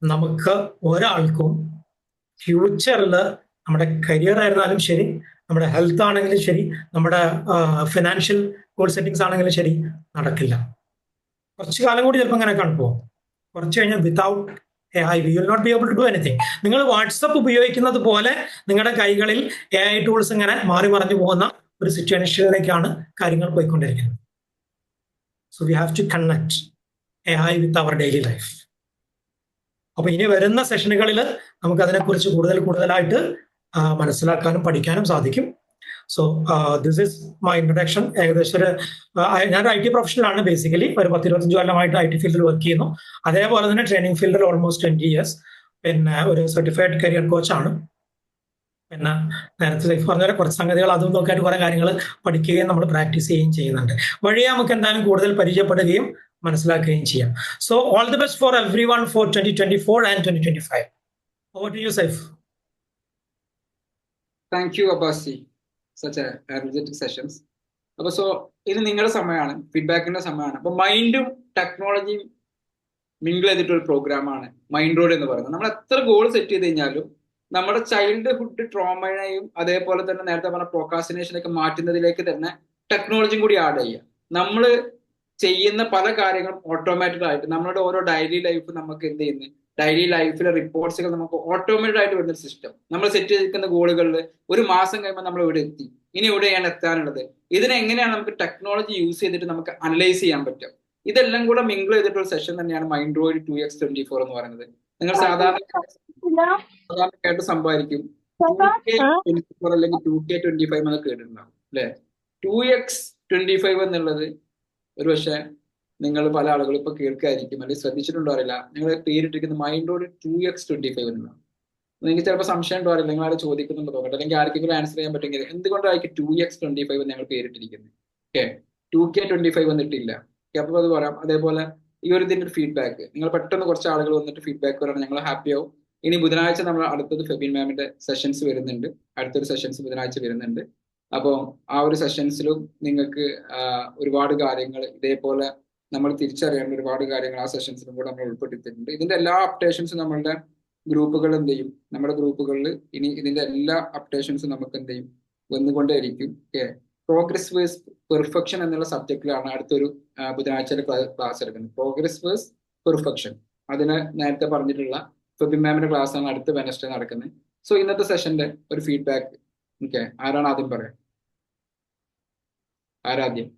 നമുക്ക് ഒരാൾക്കും ഫ്യൂച്ചറിൽ നമ്മുടെ കരിയർ ആയിരുന്നാലും ശരി, നമ്മുടെ ഹെൽത്ത് ആണെങ്കിലും ശരി, നമ്മുടെ ഫിനാൻഷ്യൽ ഗോൾ സെറ്റിംഗ്സ് ആണെങ്കിലും ശരി, നടക്കില്ല. കുറച്ച് കാലം കൂടി ചിലപ്പോൾ അങ്ങനെ കാണുമ്പോൾ, കുറച്ച് കഴിഞ്ഞാൽ without AI we will not be able to do anything. നിങ്ങൾ വാട്സപ്പ് ഉപയോഗിക്കുന്നത് പോലെ നിങ്ങളുടെ കൈകളിൽ AI ടൂൾസ് ഇങ്ങനെ മാറി മറിഞ്ഞു പോകുന്ന ഒരു സിറ്റുവേഷനിലേക്കാണ് കാര്യങ്ങൾ പോയിക്കൊണ്ടിരിക്കുന്നത്. So we have to connect AI with our daily life. അപ്പൊ ഇനി വരുന്ന സെഷനുകളിൽ നമുക്ക് അതിനെക്കുറിച്ച് കൂടുതലായിട്ട് മനസ്സിലാക്കാനും പഠിക്കാനും സാധിക്കും. So this is my introduction. ഏകദേശം ഞാനൊരു IT പ്രൊഫഷണലാണ്. ബേസിക്കലി ഒരു 10-25 കൊല്ലമായിട്ട് IT ഫീൽഡിൽ വർക്ക് ചെയ്യുന്നു. അതേപോലെ തന്നെ ട്രെയിനിങ് ഫീൽഡിൽ ഓൾമോസ്റ്റ് 20 years. പിന്നെ ഒരു സർട്ടിഫൈഡ് കരിയർ കോച്ചാണ്. പിന്നെ നേരത്തെ സൈഫ് പറഞ്ഞ കുറച്ച് സംഗതികൾ അതും നോക്കിയിട്ട് കുറെ കാര്യങ്ങൾ പഠിക്കുകയും നമ്മൾ പ്രാക്ടീസ് ചെയ്യുകയും ചെയ്യുന്നുണ്ട്. വഴിയെ നമുക്ക് എന്തായാലും കൂടുതൽ പരിചയപ്പെടുകയും മനസ്സിലാക്കുകയും ചെയ്യാം. So all the best for everyone ഫോർ 2024 and 2025. Over to you, Saif. Thank you Abbasi, such energetic sessions. അപ്പൊ സോ ഇത് നിങ്ങളുടെ സമയമാണ്, ഫീഡ്ബാക്കിന്റെ സമയമാണ്. അപ്പൊ മൈൻഡും ടെക്നോളജിയും മിങ്കിൾ ചെയ്തിട്ടൊരു പ്രോഗ്രാമാണ് മൈൻഡ് റോഡ് എന്ന് പറയുന്നത്. നമ്മൾ എത്ര ഗോൾ സെറ്റ് ചെയ്ത് കഴിഞ്ഞാലും നമ്മുടെ ചൈൽഡ്ഹുഡ് ട്രോമയെയും അതേപോലെ തന്നെ നേരത്തെ പറഞ്ഞ പ്രോക്കാസിനേഷനൊക്കെ മാറ്റുന്നതിലേക്ക് തന്നെ ടെക്നോളജിയും കൂടി ആഡ് ചെയ്യുക. നമ്മൾ ചെയ്യുന്ന പല കാര്യങ്ങളും ഓട്ടോമാറ്റഡ് ആയിട്ട് നമ്മളുടെ ഓരോ ഡെയിലി ലൈഫ് നമുക്ക് എന്ത് ചെയ്യുന്നു, ഡെയിലി ലൈഫിലെ റിപ്പോർട്ട്സുകൾ നമുക്ക് ഓട്ടോമാറ്റഡ് ആയിട്ട് വരുന്ന സിസ്റ്റം. നമ്മൾ സെറ്റ് ചെയ്തിരിക്കുന്ന ഗോളുകളിൽ ഒരു മാസം കഴിയുമ്പോൾ നമ്മൾ ഇവിടെ എത്തി, ഇനി എവിടെയാണ് എത്താനുള്ളത്, ഇതിനെങ്ങനെയാണ് നമുക്ക് ടെക്നോളജി യൂസ് ചെയ്തിട്ട് നമുക്ക് അനലൈസ് ചെയ്യാൻ പറ്റും. ഇതെല്ലാം കൂടെ മിങ്കിൾ ചെയ്തിട്ടുള്ള സെഷൻ തന്നെയാണ് മൈൻഡ് റോഡ് 2x24 എന്ന് പറയുന്നത്. നിങ്ങൾ സാധാരണക്കായിട്ട് സംഭവിക്കും 2K24 അല്ലെങ്കിൽ 2K25 എന്നൊക്കെ കേട്ടിട്ടുണ്ടാവും അല്ലെ. 2x25 എന്നുള്ളത് ഒരു പക്ഷെ നിങ്ങൾ പല ആളുകളും ഇപ്പൊ കേൾക്കായിരിക്കും അല്ലെങ്കിൽ ശ്രദ്ധിച്ചിട്ടുണ്ടോ അറിയില്ല. നിങ്ങൾ പേരിട്ടിരിക്കുന്ന മൈൻഡ് റോഡ് 2x25 എന്നാണ്. നിങ്ങൾക്ക് ചിലപ്പോൾ സംശയം ഉണ്ടോ അറിയില്ല, നിങ്ങൾ ആരും ചോദിക്കുന്നുണ്ടോ നോക്കട്ടെ, അല്ലെങ്കിൽ ആർക്കെങ്കിലും ആൻസർ ചെയ്യാൻ പറ്റുമെങ്കിൽ എന്തുകൊണ്ടായിരിക്കും 2x25 എന്ന് ഞങ്ങൾ പേരിട്ടിരിക്കുന്നത്? ഓക്കെ, 2K25 വന്നിട്ടില്ല. അപ്പൊ അത് പറയാം. അതേപോലെ ഈ ഒരു ഇതിന്റെ ഫീഡ്ബാക്ക് നിങ്ങൾ പെട്ടെന്ന് കുറച്ച് ആളുകൾ വന്നിട്ട് ഫീഡ്ബാക്ക് പറയണം, ഞങ്ങൾ ഹാപ്പി ആവും. ഇനി ബുധനാഴ്ച നമ്മൾ അടുത്തത് ഫെബിൻ മാമിന്റെ സെഷൻസ് വരുന്നുണ്ട്, അടുത്തൊരു സെഷൻസ് ബുധനാഴ്ച വരുന്നുണ്ട്. അപ്പോൾ ആ ഒരു സെഷൻസിലും നിങ്ങൾക്ക് ഒരുപാട് കാര്യങ്ങൾ ഇതേപോലെ നമ്മൾ തിരിച്ചറിയേണ്ട ഒരുപാട് കാര്യങ്ങൾ ആ സെഷൻസിലും കൂടെ നമ്മൾ ഉൾപ്പെടുത്തിയിട്ടുണ്ട്. ഇതിന്റെ എല്ലാ അപ്ഡേഷൻസും നമ്മളുടെ ഗ്രൂപ്പുകൾ എന്ത് ചെയ്യും, നമ്മുടെ ഗ്രൂപ്പുകളിൽ ഇനി ഇതിന്റെ എല്ലാ അപ്ഡേഷൻസും നമുക്ക് എന്ത് ചെയ്യും വന്നുകൊണ്ടേയിരിക്കും. പ്രോഗ്രസ് വേഴ്സ് പെർഫെക്ഷൻ എന്നുള്ള സബ്ജക്റ്റിലാണ് അടുത്തൊരു ബുധനാഴ്ചയുടെ ക്ലാസ് എടുക്കുന്നത്. പ്രോഗ്രസ് വേഴ്സ് പെർഫെക്ഷൻ, അതിന് നേരത്തെ പറഞ്ഞിട്ടുള്ള ഫെബിൻ മാമിന്റെ ക്ലാസ് ആണ് അടുത്ത വെനസ്ഡേ നടക്കുന്നത്. സോ ഇന്നത്തെ സെഷന്റെ ഒരു ഫീഡ്ബാക്ക് ഓക്കെ, ആരാണ് ആദ്യം പറയാം? ആരാദ്യം?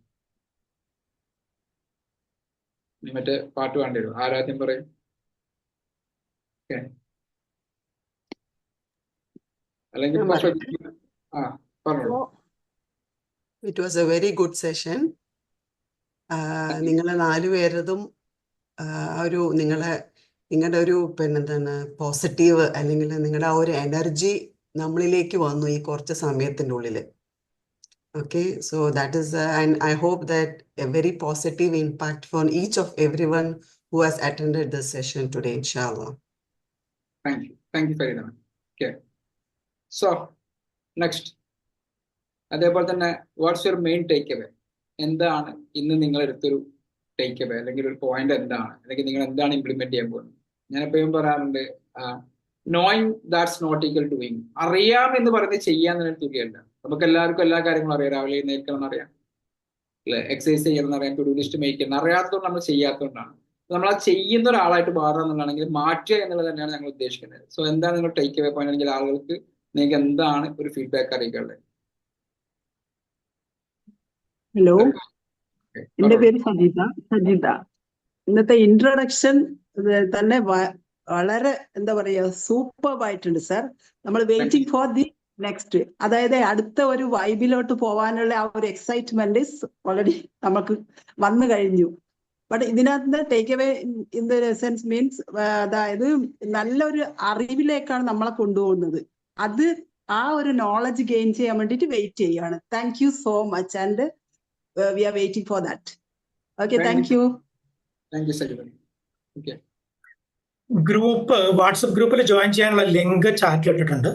മറ്റേ പാട്ട് വേണ്ടി വരും. ആരാദ്യം പറയും? അല്ലെങ്കിൽ പറഞ്ഞോളൂ. It was A very good session. നിങ്ങളെ 4 പേരതും ഒരു നിങ്ങളുടെ ഒരു പിന്നെന്താണ് പോസിറ്റീവ് അല്ലെങ്കിൽ നിങ്ങളുടെ ആ ഒരു എനർജി നമ്മളിലേക്ക് വന്നു ഈ കുറച്ച് സമയത്തിൻ്റെ ഉള്ളിൽ. Okay, so that is and I hope that a very positive impact for each of everyone who has attended this session today, inshallah. Thank you very much. Okay, so next, അതേപോലെ തന്നെ what's your main take away? എന്താണ് ഇന്ന് നിങ്ങൾ എടുത്തൊരു ടേക്ക് അവേ അല്ലെങ്കിൽ ഒരു പോയിന്റ് എന്താണ്, അല്ലെങ്കിൽ നിങ്ങൾ എന്താണ് ഇംപ്ലിമെന്റ് ചെയ്യാൻ പോകുന്നത്? ഞാൻ എപ്പോഴും പറയാറുണ്ട്, knowing that's not equal to doing. അറിയാം എന്ന് പറയുന്നത് ചെയ്യാൻ തുകയല്ല. നമുക്ക് എല്ലാവർക്കും എല്ലാ കാര്യങ്ങളും അറിയാം. രാവിലെ എഴുന്നേൽക്കണം എന്നറിയാം അല്ലെ, എക്സസൈസ് ചെയ്യണം എന്നറിയാം, ടു ഡു ലിസ്റ്റ് മേക്ക് ചെയ്യണം. അറിയാത്തതുകൊണ്ട് നമ്മൾ ചെയ്യാത്തതുകൊണ്ടാണ്. നമ്മൾ ആ ചെയ്യുന്ന ഒരാളായിട്ട് മാറുക എന്നുള്ളതാണെങ്കിൽ മാറ്റുക എന്നുള്ളത് തന്നെയാണ് ഞങ്ങൾ ഉദ്ദേശിക്കുന്നത്. സോ എന്താണ് നിങ്ങൾ ടേക്ക് അവേ പോയിന്റ്, അല്ലെങ്കിൽ ആളുകൾക്ക് നിങ്ങൾക്ക് എന്താണ് ഒരു ഫീഡ്ബാക്ക് അറിയിക്കാനുള്ളത്? ഹലോ, എന്റെ പേര് സജിത. ഇന്നത്തെ ഇൻട്രൊഡക്ഷൻ തന്നെ വളരെ എന്താ പറയാ സൂപ്പർബായിട്ടുണ്ട് സാർ. നമ്മൾ വെയിറ്റിംഗ് ഫോർ ദി നെക്സ്റ്റ്, അതായത് അടുത്ത ഒരു വൈബിലോട്ട് പോകാനുള്ള ആ ഒരു എക്സൈറ്റ്മെന്റ് ഓൾറെഡി നമുക്ക് വന്നു കഴിഞ്ഞു. ബട്ട് ഇതിനകത്ത് take away in the sense means അതായത് നല്ലൊരു അറിവിലേക്കാണ് നമ്മളെ കൊണ്ടുപോകുന്നത്. അത് ആ ഒരു നോളജ് ഗെയിൻ ചെയ്യാൻ വേണ്ടിയിട്ട് വെയിറ്റ് ചെയ്യാണ്. Thank you so much and we are waiting for that. Okay, thank you. Thank you, Sajid. Okay. Group WhatsApp ഗ്രൂപ്പിൽ ജോയിൻ ചെയ്യാനുള്ള ലിങ്ക് ചാറ്റിൽ ഇട്ടിട്ടുണ്ട്.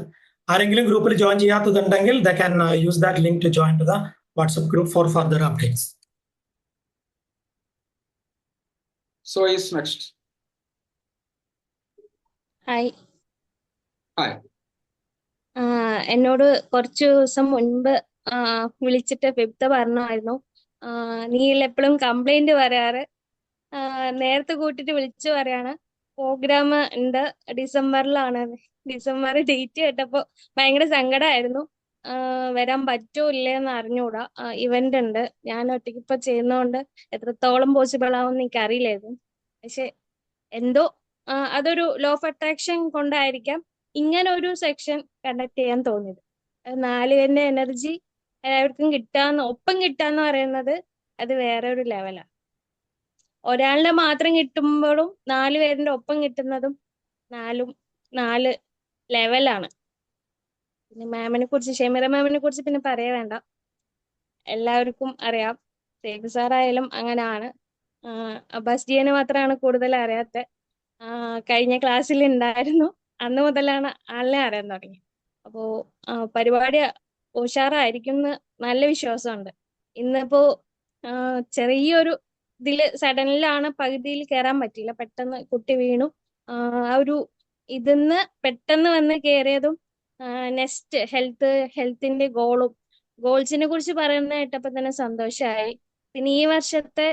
ആരെങ്കിലും ഗ്രൂപ്പിൽ join ചെയ്യാത്തതുണ്ടെങ്കിൽ they can use that link to join to the WhatsApp group for further updates. So is next. Hi. Hi. എന്നോട് കുറച്ച് ദിവസം മുൻപ് വിളിച്ചിട്ട് ഫിബ്ത പറഞ്ഞായിരുന്നു, നീ എപ്പോഴും കംപ്ലൈന്റ് പറയാറ്, നേരത്തെ കൂട്ടിട്ട് വിളിച്ചു പറയാണ് പ്രോഗ്രാം ഉണ്ട് ഡിസംബറിലാണ്. ഡിസംബർ ഡേറ്റ് കേട്ടപ്പോ ഭയങ്കര സങ്കടമായിരുന്നു. വരാൻ പറ്റോ ഇല്ലേന്ന് അറിഞ്ഞൂടാ. ഇവന്റ് ഉണ്ട്, ഞാൻ ഒറ്റയ്ക്ക് ഇപ്പൊ ചെയ്യുന്നോണ്ട് എത്രത്തോളം പോസിബിൾ ആവും എനിക്ക് അറിയില്ലായിരുന്നു. പക്ഷെ എന്തോ അതൊരു ലോ ഓഫ് അട്രാക്ഷൻ കൊണ്ടായിരിക്കാം ഇങ്ങനെ ഒരു സെക്ഷൻ കണ്ടക്ട് ചെയ്യാൻ തോന്നിയത്. 4 പേരുടെ എനർജി എല്ലാവർക്കും ഒപ്പം കിട്ടാന്ന് പറയുന്നത് അത് വേറെ ഒരു ലെവലാണ്. ഒരാളുടെ മാത്രം കിട്ടുമ്പോഴും 4 പേരുടെ ഒപ്പം കിട്ടുന്നതും നാല് ലെവലാണ്. പിന്നെ മാമിനെ കുറിച്ച്, ഷെമീറ മാമിനെ കുറിച്ച് പിന്നെ പറയാ വേണ്ട, എല്ലാവർക്കും അറിയാം. സേഫ് സാറായാലും അങ്ങനെയാണ്. അബ്ബാസ് ജിയെ മാത്രമാണ് കൂടുതൽ അറിയാത്ത. കഴിഞ്ഞ ക്ലാസ്സിൽ ഉണ്ടായിരുന്നു, അന്ന് മുതലാണ് ആളിനെ അറിയാൻ തുടങ്ങി. അപ്പോ പരിപാടി ഉഷാറായിരിക്കും എന്ന് നല്ല വിശ്വാസമുണ്ട്. ഇന്നിപ്പോ ചെറിയൊരു സഡനിലാണ് പകുതിയിൽ കയറാൻ പറ്റിയില്ല, പെട്ടെന്ന് കുട്ടി വീണു. ആ ഒരു ഇതിന്ന് പെട്ടെന്ന് വന്ന് കയറിയതും നെക്സ്റ്റ് ഹെൽത്തിന്റെ ഗോൾസിനെ കുറിച്ച് പറയുന്ന കേട്ടപ്പോ തന്നെ സന്തോഷമായി. പിന്നെ ഈ വർഷത്തെ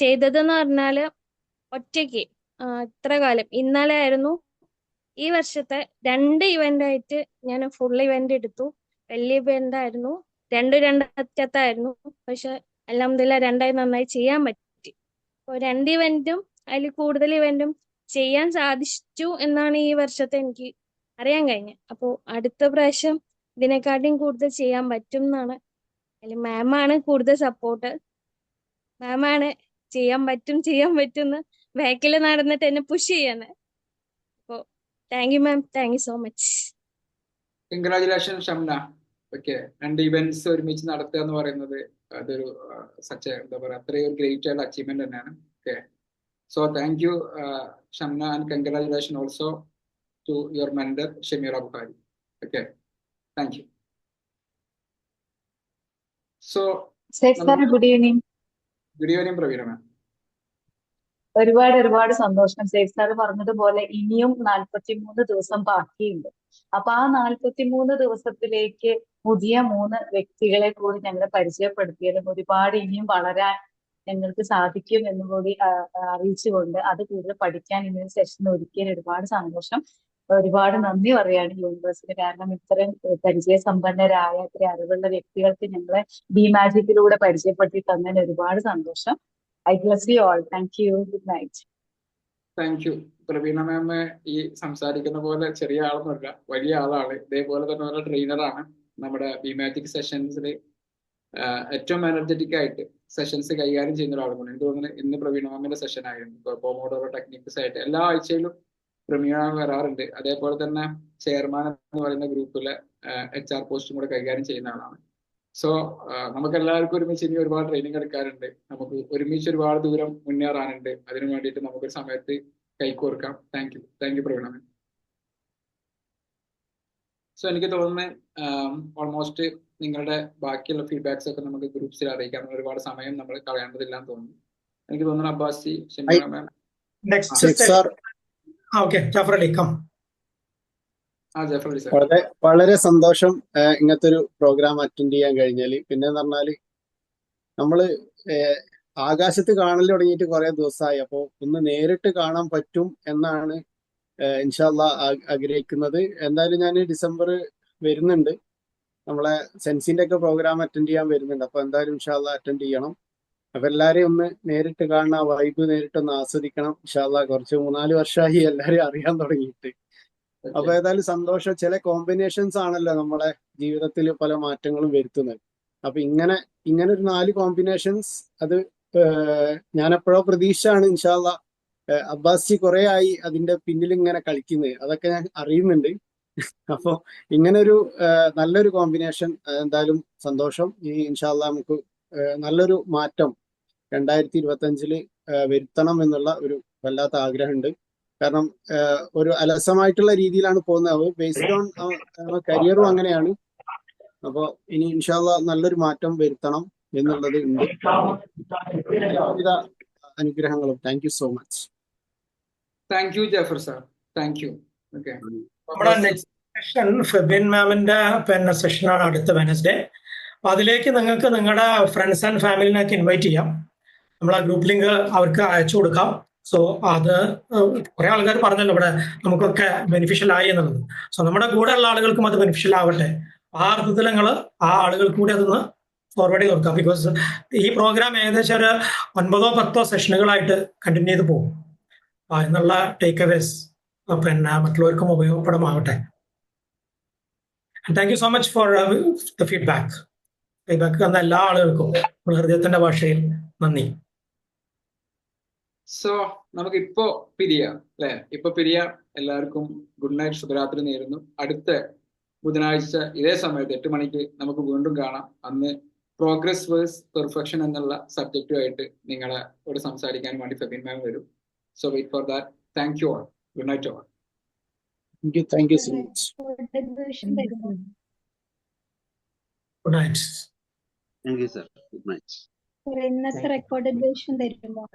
ചെയ്തതെന്ന് പറഞ്ഞാല് ഒറ്റയ്ക്ക് ഇത്ര കാലം ഇന്നലെ ആയിരുന്നു ഈ വർഷത്തെ 2 ഇവന്റ് ആയിട്ട് ഞാൻ ഫുൾ ഇവന്റ് എടുത്തു. വലിയ ഇവന്റ് ആയിരുന്നു, 2 അറ്റത്തായിരുന്നു. പക്ഷെ അൽഹംദുലില്ലാ 2 നന്നായി ചെയ്യാൻ പറ്റി. അപ്പോൾ 2 ഇവന്റും അതിൽ കൂടുതൽ ഇവന്റും ചെയ്യാൻ സാധിച്ചു എന്നാണ് ഈ വർഷത്തെ എനിക്ക് അറിയാൻ കഴിഞ്ഞത്. അപ്പോൾ അടുത്ത പ്രാവശ്യം ഇതിനെക്കാട്ടിയും കൂടുതൽ ചെയ്യാൻ പറ്റും എന്നാണ്. അതിൽ മാമാണ് കൂടുതൽ സപ്പോർട്ട്. മാമാണ് ചെയ്യാൻ പറ്റും എന്ന് ബാക്കിൽ നടന്നിട്ട് എന്നെ പുഷ് ചെയ്യാന്. അപ്പോൾ thank you ma'am, thank you so much. Congratulation Shamna. Okay, 2 events ഒരുമിച്ച് നടത്തുക എന്ന് പറയുന്നത് അതൊരു എന്താ പറയുക, അത്രയും ഗ്രേറ്റ് ആയിട്ടുള്ള അച്ചീവ്മെന്റ് തന്നെയാണ്. Okay, so thank you Shamna, and congratulation also to your mentor Shameera Bukhari. Okay, thank you. So good evening. Good evening Praveena ma'am. ഒരുപാട് സന്തോഷം. സേഫ് സാർ പറഞ്ഞതുപോലെ ഇനിയും 43 ദിവസം ബാക്കിയുണ്ട്. അപ്പൊ ആ 43 ദിവസത്തിലേക്ക് പുതിയ 3 വ്യക്തികളെ കൂടി ഞങ്ങളെ പരിചയപ്പെടുത്തിയതും ഒരുപാട് ഇനിയും വളരാൻ ഞങ്ങൾക്ക് സാധിക്കും എന്നും കൂടി അറിയിച്ചുകൊണ്ട് അത് കൂടുതൽ പഠിക്കാൻ ഇന്നൊരു സെഷൻ ഒരുക്കിയതിൽ ഒരുപാട് സന്തോഷം. ഒരുപാട് നന്ദി പറയാണ് യൂണിവേഴ്സിറ്റി. കാരണം ഇത്രയും പരിചയസമ്പന്നരായ, ഇത്രയും അറിവുള്ള വ്യക്തികൾക്ക് ഞങ്ങളെ ബി മാജിക്കിലൂടെ പരിചയപ്പെടുത്തി തന്നതിന് ഒരുപാട് സന്തോഷം. I bless you all. Thank you. Good night. Thank you Praveena ma'am. ഈ സംസാരിക്കുന്ന പോലെ ചെറിയ ആളൊന്നുമല്ല, വലിയ ആളാണ്. ഇതേപോലെ തന്നെ ഒരു ട്രെയിനറാണ്. നമ്മുടെ ബി മാജിക് സെഷൻസിൽ ഏറ്റവും എനർജറ്റിക് ആയിട്ട് സെഷൻസ് കൈകാര്യം ചെയ്യുന്ന ഒരാളാണ്. എനിക്ക് തോന്നുന്നത് ഇന്ന് പ്രവീണ മാമിന്റെ സെഷൻ ആയിരുന്നു. പോമോഡോറോ ടെക്നിക്സ് ആയിട്ട് എല്ലാ ആഴ്ചയിലും പ്രവീണ മാം വരാറുണ്ട്. അതേപോലെ തന്നെ ചെയർമാൻ എന്ന് പറയുന്ന ഗ്രൂപ്പിലെ HR പോസ്റ്റും കൂടെ കൈകാര്യം ചെയ്യുന്ന ആളാണ്. സോ നമുക്ക് എല്ലാവർക്കും ഒരുമിച്ച് ഇനി ഒരുപാട് ട്രെയിനിങ് എടുക്കാറുണ്ട്. നമുക്ക് ഒരുമിച്ച് ഒരുപാട് ദൂരം മുന്നേറാനുണ്ട്. അതിനു വേണ്ടിയിട്ട് നമുക്കൊരു സമയത്ത് കൈകോർക്കാം. Thank you Praveena ma'am. So എനിക്ക് തോന്നുന്നത് ഓൾമോസ്റ്റ് നിങ്ങളുടെ ബാക്കിയുള്ള ഫീഡ്ബാക്സ് ഒക്കെ നമുക്ക് ഗ്രൂപ്പ്സിൽ അറിയിക്കാം. ഒരുപാട് സമയം നമ്മൾ കളയേണ്ടതില്ലാന്ന് തോന്നുന്നു. എനിക്ക് തോന്നുന്നു അബ്ബാസി, ഷമീറ മാം. വളരെ സന്തോഷം ഇങ്ങനത്തെ ഒരു പ്രോഗ്രാം അറ്റൻഡ് ചെയ്യാൻ കഴിഞ്ഞാല്. പിന്നെ എന്ന് പറഞ്ഞാല് നമ്മള് ആകാശത്ത് കാണൽ തുടങ്ങിയിട്ട് കുറെ ദിവസമായി. അപ്പോ ഒന്ന് നേരിട്ട് കാണാൻ പറ്റും എന്നാണ് ഇൻഷാ അല്ലാഹ് ആഗ്രഹിക്കുന്നത്. എന്തായാലും ഞാൻ ഡിസംബർ വരുന്നുണ്ട്, നമ്മളെ സെൻസിന്റെ ഒക്കെ പ്രോഗ്രാം അറ്റൻഡ് ചെയ്യാൻ വരുന്നുണ്ട്. അപ്പൊ എന്തായാലും ഇൻഷാ അല്ലാഹ് അറ്റൻഡ് ചെയ്യണം. അപ്പൊ എല്ലാരെയും ഒന്ന് നേരിട്ട് കാണണം, ആ വൈബ് നേരിട്ടൊന്ന് ആസ്വദിക്കണം. ഇൻഷാ അല്ലാഹ് കുറച്ച് 3-4 വർഷമായി എല്ലാരെയും അറിയാൻ തുടങ്ങിയിട്ട്. അപ്പൊ ഏതായാലും സന്തോഷം. ചില കോമ്പിനേഷൻസ് ആണല്ലോ നമ്മളെ ജീവിതത്തിൽ പല മാറ്റങ്ങളും വരുത്തുന്നത്. അപ്പൊ ഇങ്ങനെ ഒരു 4 കോമ്പിനേഷൻസ് അത് ഞാൻ എപ്പോഴോ പ്രതീക്ഷയാണ്. ഇൻഷാ അല്ലാഹ് അബ്ബാസി കുറെ ആയി അതിന്റെ പിന്നിൽ ഇങ്ങനെ കളിക്കുന്നത്, അതൊക്കെ ഞാൻ അറിയുന്നുണ്ട്. അപ്പൊ ഇങ്ങനൊരു നല്ലൊരു കോമ്പിനേഷൻ എന്തായാലും സന്തോഷം. ഈ ഇൻഷാ അല്ലാഹ് നമുക്ക് നല്ലൊരു മാറ്റം 2025 വരുത്തണം എന്നുള്ള ഒരു വല്ലാത്ത ആഗ്രഹമുണ്ട്. കാരണം ഒരു അലസമായിട്ടുള്ള രീതിയിലാണ് പോകുന്നത്. ബേസ്ഡ് ഓൺ കരിയറും അങ്ങനെയാണ്. അപ്പൊ ഇനി ഇൻഷാ അല്ലാഹ് നല്ലൊരു മാറ്റം വരുത്തണം എന്നുള്ളത് ഉണ്ട്. എല്ലാവിധ അനുഗ്രഹങ്ങളും. Thank you so much. Thank U Jafar sir. Thank U. Okay, നമ്മുടെ നെക്സ്റ്റ് സെഷൻ ഫെബിൻ മാമിന്റെ പിന്നെ സെഷനാണ് അടുത്ത വെനസ്ഡേ. അപ്പൊ അതിലേക്ക് നിങ്ങൾക്ക് നിങ്ങളുടെ ഫ്രണ്ട്സ് ആൻഡ് ഫാമിലിനൊക്കെ ഇൻവൈറ്റ് ചെയ്യാം. നമ്മൾ ആ ഗ്രൂപ്പ് ലിങ്ക് അവർക്ക് അയച്ചു കൊടുക്കാം. സോ അത് കുറെ ആൾക്കാർ പറഞ്ഞല്ലോ ഇവിടെ നമുക്കൊക്കെ ബെനിഫിഷ്യൽ ആയി എന്നുള്ളത്. സോ നമ്മുടെ കൂടെ ഉള്ള ആളുകൾക്കും അത് ബെനിഫിഷ്യൽ ആവട്ടെ. ആ അർത്ഥത്തിൽ നിങ്ങൾ ആ ആളുകൾ കൂടി അതൊന്ന് ഫോർവേഡ് ചെയ്ത് കൊടുക്കാം. ബിക്കോസ് ഈ പ്രോഗ്രാം ഏകദേശം ഒരു 9-10 സെഷനുകളായിട്ട് കണ്ടിന്യൂ ചെയ്ത് പോകും. എന്നുള്ള ടേക്ക് അവേസ് പിന്നെ മറ്റുള്ളവർക്കും ഉപയോഗപ്രദമാവട്ടെ. And thank you so much for the feedback. Feedback തന്ന എല്ലാ ആളുകൾക്കും നമ്മുടെ ഹൃദയത്തിന്റെ ഭാഷയിൽ നന്ദി. സോ നമുക്ക് ഇപ്പോ പിരിയാം അല്ലെ? ഇപ്പൊ പിരിയാം. എല്ലാവർക്കും ഗുഡ് നൈറ്റ്, ശുഭരാത്രി നേരുന്നു. അടുത്ത ബുധനാഴ്ച ഇതേ സമയത്ത് 8 മണിക്ക് നമുക്ക് വീണ്ടും കാണാം. അന്ന് പ്രോഗ്രസ് വേഴ്സ് പെർഫെക്ഷൻ എന്നുള്ള സബ്ജക്റ്റുമായിട്ട് നിങ്ങളോട് സംസാരിക്കാൻ വേണ്ടി ഫെബിൻ മാം വരും. So wait for that. Thank you all. Good night all. Thank you so much. Good night. Thank you, sir. Good night. ഇന്നത്തെ റെക്കോർഡഡ് വേർഷൻ തരുമോ?